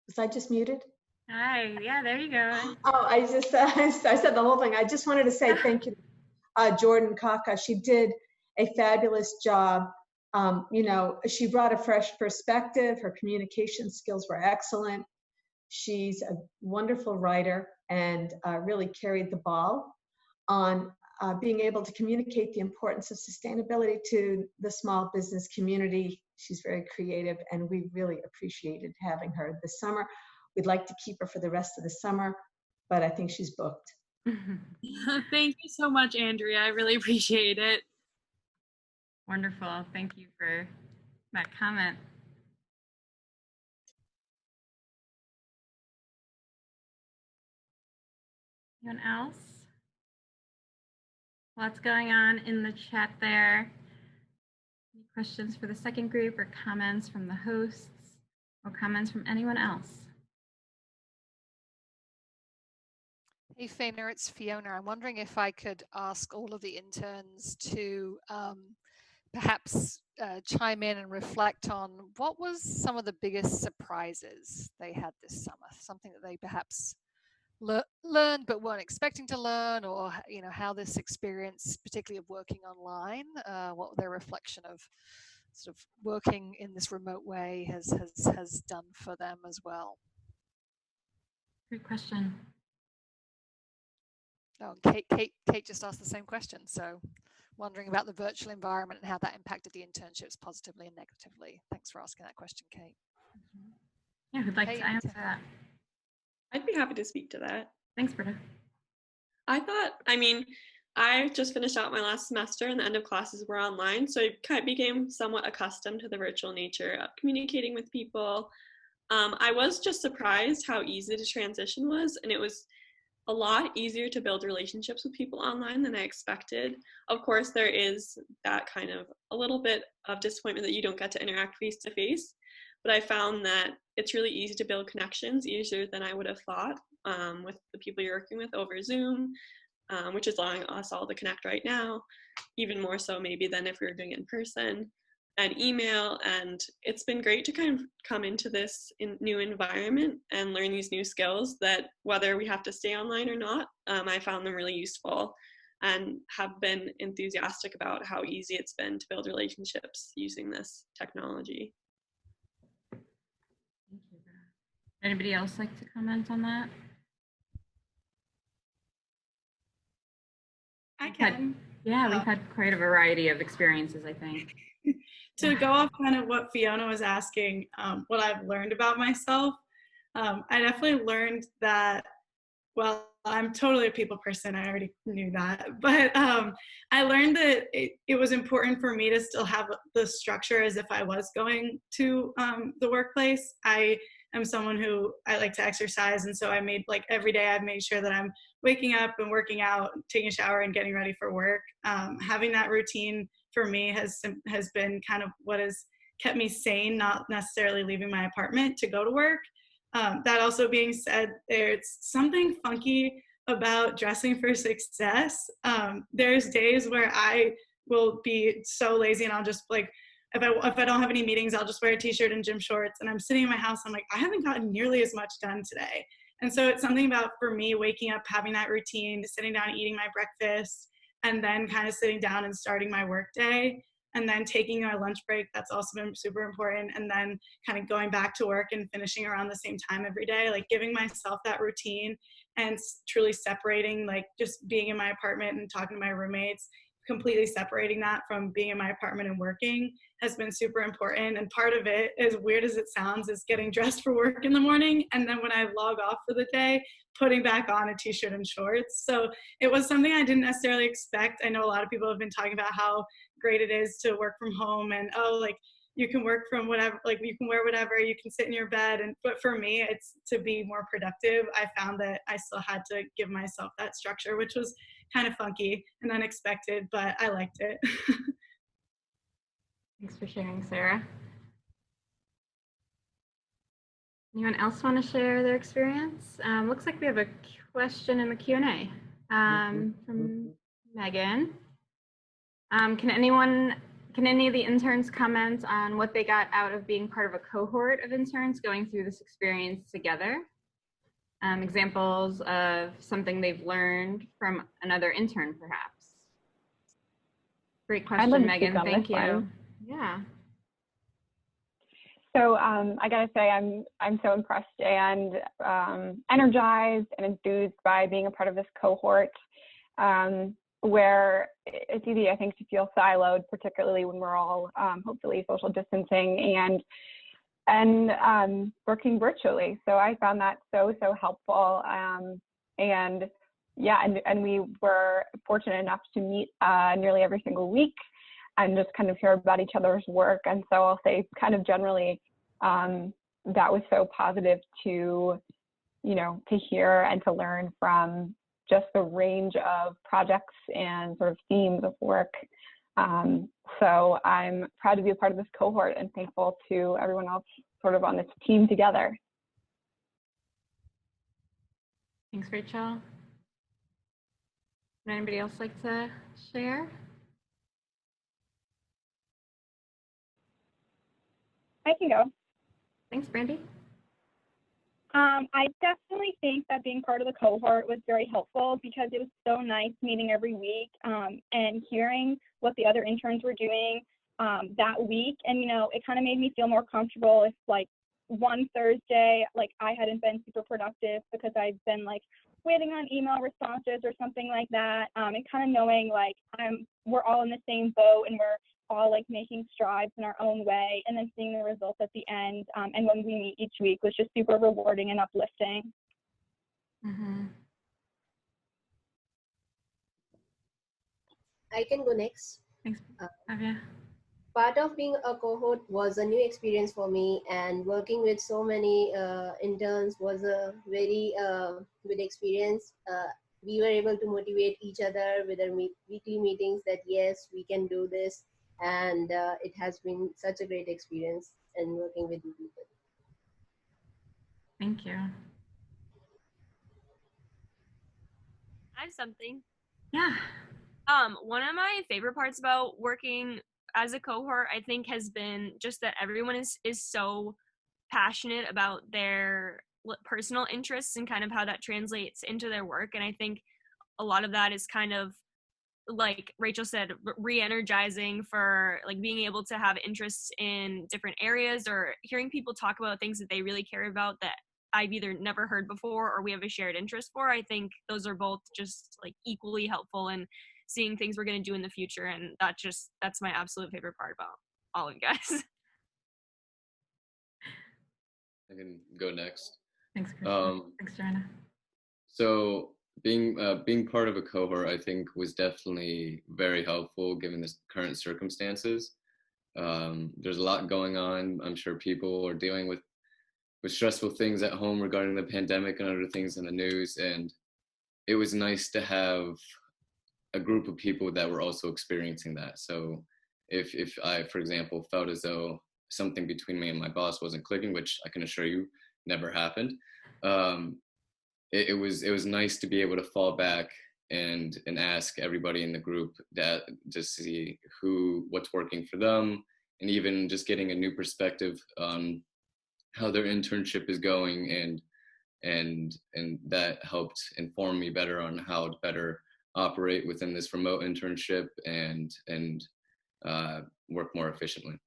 Was I just muted? Hi, yeah, there you go. Oh, I just, I said the whole thing. I just wanted to say thank you, Jordan Kaka. She did a fabulous job. You know, she brought a fresh perspective. Her communication skills were excellent. She's a wonderful writer and really carried the ball on being able to communicate the importance of sustainability to the small business community. She's very creative, and we really appreciated having her this summer. We'd like to keep her for the rest of the summer, but I think she's booked. Thank you so much, Andrea. I really appreciate it. Wonderful. Thank you for that comment. Anyone else? Lots going on in the chat there. Any questions for the second group or comments from the hosts or comments from anyone else? Hey, Faina, it's Fiona. I'm wondering if I could ask all of the interns to perhaps chime in and reflect on what was some of the biggest surprises they had this summer, something that they perhaps learned but weren't expecting to learn, or you know, how this experience, particularly of working online, what their reflection of sort of working in this remote way has done for them as well. Great question. Oh, Kate just asked the same question. So wondering about the virtual environment and how that impacted the internships positively and negatively. Thanks for asking that question, Kate. Yeah, who'd like to answer that? I'd be happy to speak to that. Thanks, Britta. I just finished out my last semester and the end of classes were online, so I kind of became somewhat accustomed to the virtual nature of communicating with people. I was just surprised how easy the transition was, and it was a lot easier to build relationships with people online than I expected. Of course, there is that kind of a little bit of disappointment that you don't get to interact face to face, but I found that it's really easy to build connections, easier than I would have thought, with the people you're working with over Zoom, which is allowing us all to connect right now, even more so maybe than if we were doing it in person, and email. And it's been great to kind of come into this new environment and learn these new skills that, whether we have to stay online or not, I found them really useful and have been enthusiastic about how easy it's been to build relationships using this technology. Anybody else like to comment on that? I can. We've had quite a variety of experiences, I think. To go off kind of what Fiona was asking, what I've learned about myself, I definitely learned that, well, I'm totally a people person. I already knew that. But I learned that it was important for me to still have the structure as if I was going to the workplace. I am someone who I like to exercise. And so I made, like, every day I've made sure that I'm waking up and working out, taking a shower and getting ready for work. Having that routine for me has been kind of what has kept me sane, not necessarily leaving my apartment to go to work. That also being said, there's something funky about dressing for success. There's days where I will be so lazy and I'll just, like, if I don't have any meetings, I'll just wear a t-shirt and gym shorts. And I'm sitting in my house, I'm like, I haven't gotten nearly as much done today. And so it's something about, for me, waking up, having that routine, sitting down, eating my breakfast, and then kind of sitting down and starting my work day, and then taking my lunch break. That's also been super important. And then kind of going back to work and finishing around the same time every day, like giving myself that routine and truly separating, like just being in my apartment and talking to my roommates, completely separating that from being in my apartment and working has been super important. And part of it, as weird as it sounds, is getting dressed for work in the morning. And then when I log off for the day, putting back on a t-shirt and shorts. So it was something I didn't necessarily expect. I know a lot of people have been talking about how great it is to work from home and, oh, like you can work from whatever, like you can wear whatever, you can sit in your bed. But for me, it's to be more productive. I found that I still had to give myself that structure, which was kind of funky and unexpected, but I liked it. Thanks for sharing, Sarah. Anyone else want to share their experience? Looks like we have a question in the Q&A from Megan. Can any of the interns comment on what they got out of being part of a cohort of interns going through this experience together? Examples of something they've learned from another intern, perhaps. Great question, Megan. Thank you. Yeah. So I gotta say, I'm so impressed and energized and enthused by being a part of this cohort, where it's easy, I think, to feel siloed, particularly when we're all hopefully social distancing and working virtually. So I found that so helpful, and yeah, and we were fortunate enough to meet nearly every single week and just kind of hear about each other's work. And so I'll say kind of generally that was so positive to, to hear and to learn from just the range of projects and sort of themes of work. So I'm proud to be a part of this cohort and thankful to everyone else sort of on this team together. Thanks, Rachel. Would anybody else like to share? I can go. Thanks, Brandy. I definitely think that being part of the cohort was very helpful because it was so nice meeting every week and hearing what the other interns were doing that week. And, it kind of made me feel more comfortable if, like, one Thursday, like, I hadn't been super productive because I've been, like, waiting on email responses or something like that, and kind of knowing, like, we're all in the same boat and we're all, like, making strides in our own way, and then seeing the results at the end and when we meet each week was just super rewarding and uplifting. Mm-hmm. I can go next. Thanks, Avia. Part of being a cohort was a new experience for me, and working with so many interns was a very good experience. We were able to motivate each other with our weekly meetings that yes, we can do this, and it has been such a great experience in working with you people. Thank you. I have something. Yeah. One of my favorite parts about working as a cohort, I think, has been just that everyone is so passionate about their personal interests and kind of how that translates into their work. And I think a lot of that is kind of, like Rachel said, re-energizing for, like, being able to have interests in different areas or hearing people talk about things that they really care about that I've either never heard before or we have a shared interest for. I think those are both just, like, equally helpful in seeing things we're going to do in the future. And that's my absolute favorite part about all of you guys. I can go next. Thanks, Kristen. Thanks, Joanna. So being part of a cohort, I think, was definitely very helpful given the current circumstances. There's a lot going on. I'm sure people are dealing with stressful things at home regarding the pandemic and other things in the news. And it was nice to have a group of people that were also experiencing that. So if I, for example, felt as though something between me and my boss wasn't clicking, which I can assure you never happened, it was nice to be able to fall back and ask everybody in the group that to see what's working for them even just getting a new perspective on how their internship is going, and that helped inform me better on how to better operate within this remote internship and work more efficiently.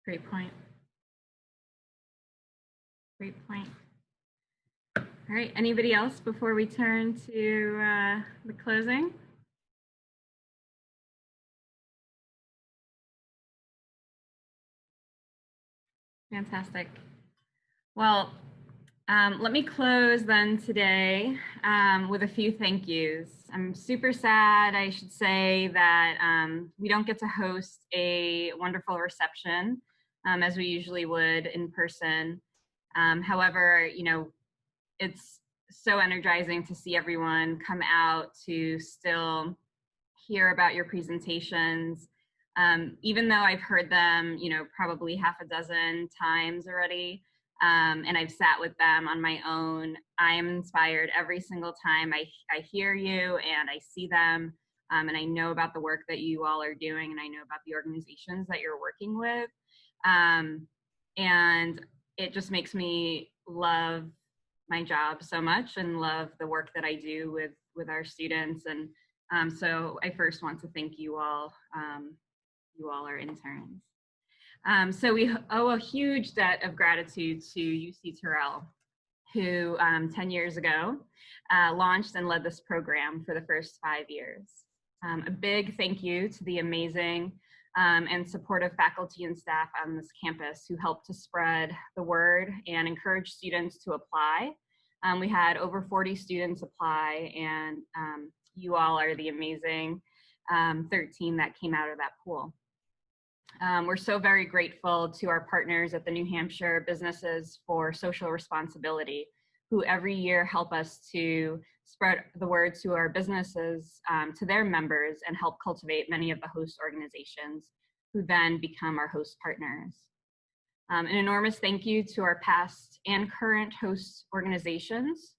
Great point. Great point. All right, anybody else before we turn to the closing? Fantastic. Well, let me close then today with a few thank yous. I'm super sad, I should say, that we don't get to host a wonderful reception as we usually would in person. However, you know, it's so energizing to see everyone come out to still hear about your presentations. Even though I've heard them, you know, probably half a dozen times already, and I've sat with them on my own, I am inspired every single time I hear you and I see them, and I know about the work that you all are doing, and I know about the organizations that you're working with. And it just makes me love my job so much and love the work that I do with our students. And so I first want to thank you all. You all are interns. So we owe a huge debt of gratitude to UC Terrell, who 10 years ago launched and led this program for the first 5 years. A big thank you to the amazing and supportive faculty and staff on this campus who helped to spread the word and encourage students to apply. We had over 40 students apply, and you all are the amazing 13 that came out of that pool. We're so very grateful to our partners at the New Hampshire Businesses for Social Responsibility, who every year help us to spread the word to our businesses, to their members, and help cultivate many of the host organizations who then become our host partners. An enormous thank you to our past and current host organizations.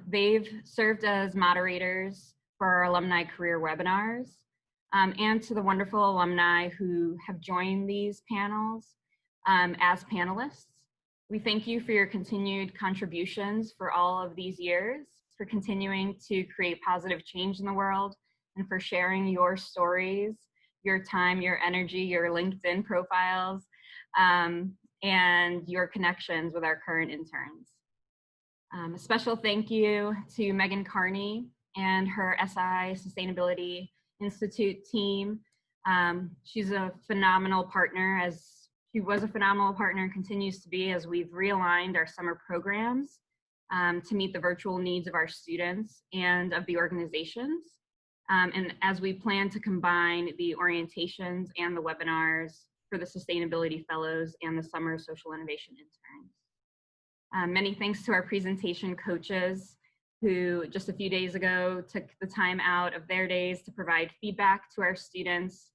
They've served as moderators for our alumni career webinars, and to the wonderful alumni who have joined these panels as panelists. We thank you for your continued contributions for all of these years, for continuing to create positive change in the world, and for sharing your stories, your time, your energy, your LinkedIn profiles, and your connections with our current interns. A special thank you to Megan Carney and her SI Sustainability Institute team. She's a phenomenal partner, as she was a phenomenal partner and continues to be, as we've realigned our summer programs to meet the virtual needs of our students and of the organizations. And as we plan to combine the orientations and the webinars for the Sustainability Fellows and the Summer Social Innovation Interns. Many thanks to our presentation coaches, who just a few days ago took the time out of their days to provide feedback to our students,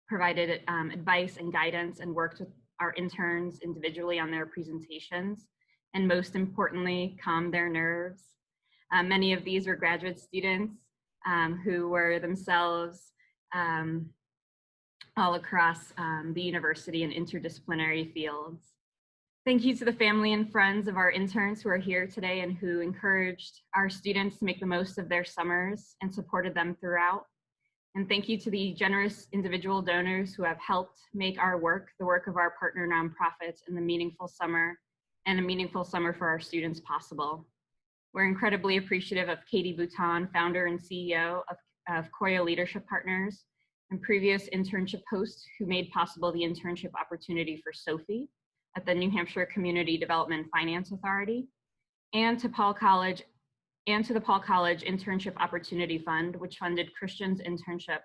provided advice and guidance, and worked with our interns individually on their presentations, and most importantly, calmed their nerves. Many of these were graduate students who were themselves all across the university in interdisciplinary fields. Thank you to the family and friends of our interns who are here today and who encouraged our students to make the most of their summers and supported them throughout. And thank you to the generous individual donors who have helped make our work, the work of our partner nonprofits, and a meaningful summer for our students possible. We're incredibly appreciative of Katie Bouton, founder and CEO of Koya Leadership Partners, and previous internship host who made possible the internship opportunity for Sophie at the New Hampshire Community Development Finance Authority, and to the Paul College Internship Opportunity Fund, which funded Christian's internship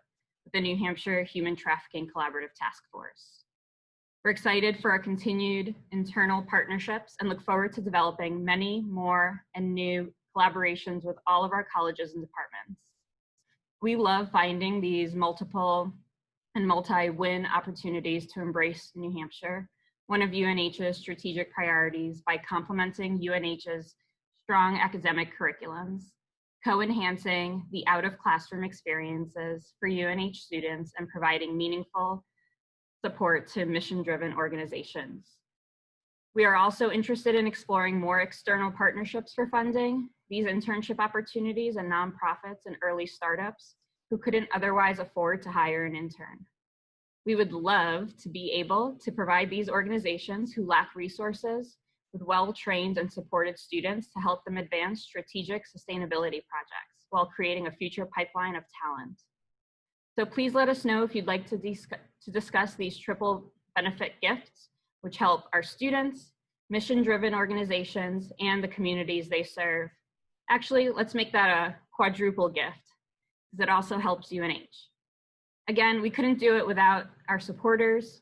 with the New Hampshire Human Trafficking Collaborative Task Force. We're excited for our continued internal partnerships and look forward to developing many more and new collaborations with all of our colleges and departments. We love finding these multiple and multi-win opportunities to embrace New Hampshire, one of UNH's strategic priorities, by complementing UNH's strong academic curriculums, co-enhancing the out-of-classroom experiences for UNH students and providing meaningful support to mission-driven organizations. We are also interested in exploring more external partnerships for funding these internship opportunities and nonprofits and early startups who couldn't otherwise afford to hire an intern. We would love to be able to provide these organizations who lack resources with well-trained and supported students to help them advance strategic sustainability projects while creating a future pipeline of talent. So please let us know if you'd like to discuss these triple benefit gifts, which help our students, mission-driven organizations, and the communities they serve. Actually, let's make that a quadruple gift, because it also helps UNH. Again, we couldn't do it without our supporters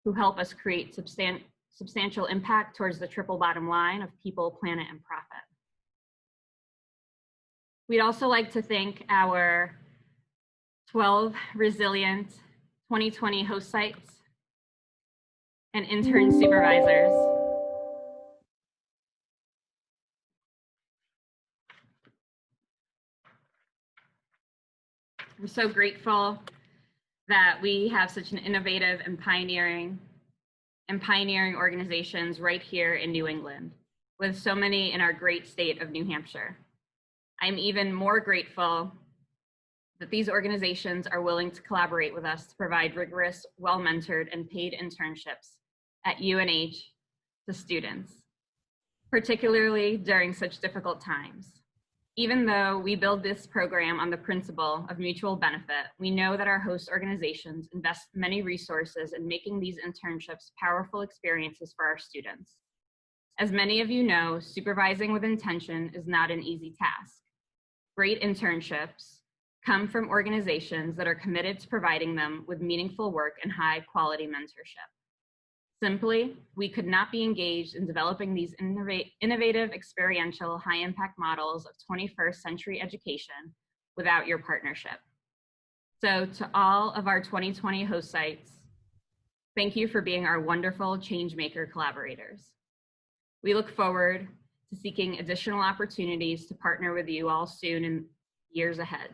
who help us create substantial impact towards the triple bottom line of people, planet, and profit. We'd also like to thank our 12 resilient 2020 host sites and intern supervisors. We're so grateful that we have such an innovative and pioneering organizations right here in New England, with so many in our great state of New Hampshire. I'm even more grateful that these organizations are willing to collaborate with us to provide rigorous, well-mentored, and paid internships at UNH to students, particularly during such difficult times. Even though we build this program on the principle of mutual benefit, we know that our host organizations invest many resources in making these internships powerful experiences for our students. As many of you know, supervising with intention is not an easy task. Great internships come from organizations that are committed to providing them with meaningful work and high quality mentorship. Simply, we could not be engaged in developing these innovative, experiential, high-impact models of 21st century education without your partnership. So to all of our 2020 host sites, thank you for being our wonderful changemaker collaborators. We look forward to seeking additional opportunities to partner with you all soon in years ahead.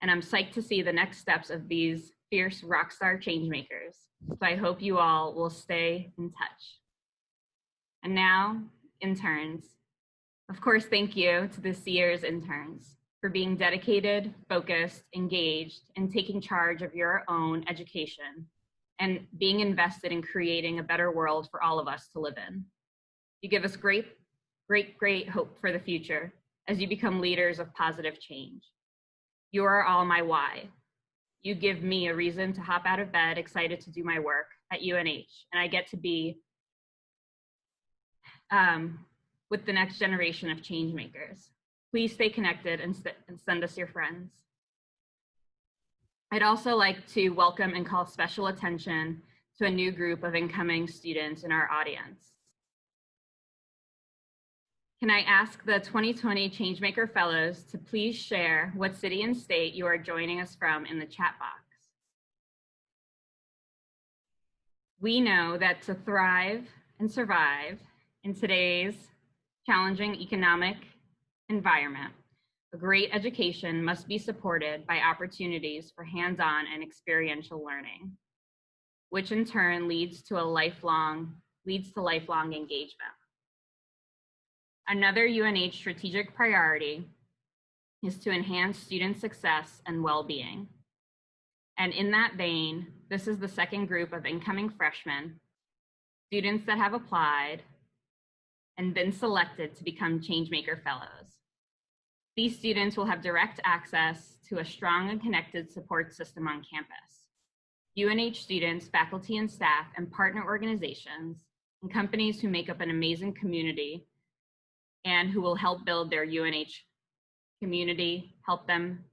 And I'm psyched to see the next steps of these fierce rockstar changemakers. So I hope you all will stay in touch. And now, interns. Of course, thank you to this year's interns for being dedicated, focused, engaged, and taking charge of your own education and being invested in creating a better world for all of us to live in. You give us great hope for the future as you become leaders of positive change. You are all my why. You give me a reason to hop out of bed, excited to do my work at UNH, and I get to be with the next generation of change makers. Please stay connected and send us your friends. I'd also like to welcome and call special attention to a new group of incoming students in our audience. Can I ask the 2020 Changemaker Fellows to please share what city and state you are joining us from in the chat box? We know that to thrive and survive in today's challenging economic environment, a great education must be supported by opportunities for hands-on and experiential learning, which in turn leads to lifelong engagement. Another UNH strategic priority is to enhance student success and well-being. And in that vein, this is the second group of incoming freshmen, students that have applied and been selected to become Changemaker Fellows. These students will have direct access to a strong and connected support system on campus. UNH students, faculty and staff, and partner organizations, and companies who make up an amazing community and who will help build their UNH community, help them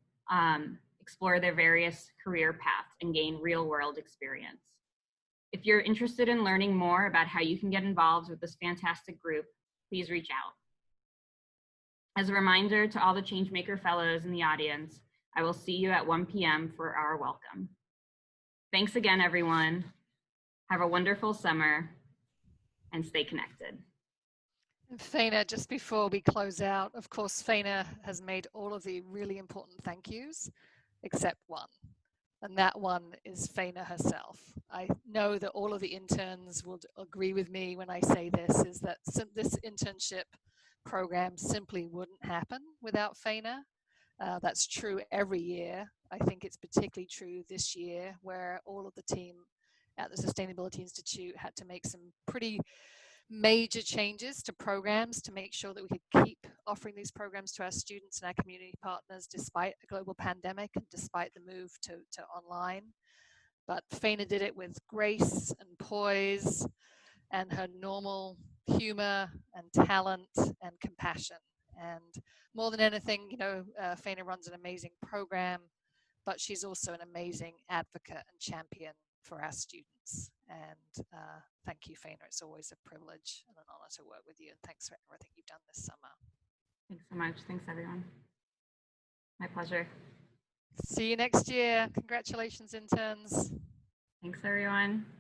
explore their various career paths and gain real-world experience. If you're interested in learning more about how you can get involved with this fantastic group, please reach out. As a reminder to all the Changemaker Fellows in the audience, I will see you at 1 p.m. for our welcome. Thanks again, everyone. Have a wonderful summer and stay connected. Faina, just before we close out, of course, Faina has made all of the really important thank yous, except one. And that one is Faina herself. I know that all of the interns will agree with me when I say this, is that this internship program simply wouldn't happen without Faina. That's true every year. I think it's particularly true this year, where all of the team at the Sustainability Institute had to make some pretty major changes to programs to make sure that we could keep offering these programs to our students and our community partners despite a global pandemic and despite the move to online. But Faina did it with grace and poise and her normal humor and talent and compassion. And more than anything, you know, Faina runs an amazing program, but she's also an amazing advocate and champion for our students. And thank you, Faina. It's always a privilege and an honor to work with you. And thanks for everything you've done this summer. Thanks so much. Thanks, everyone. My pleasure. See you next year. Congratulations, interns. Thanks, everyone.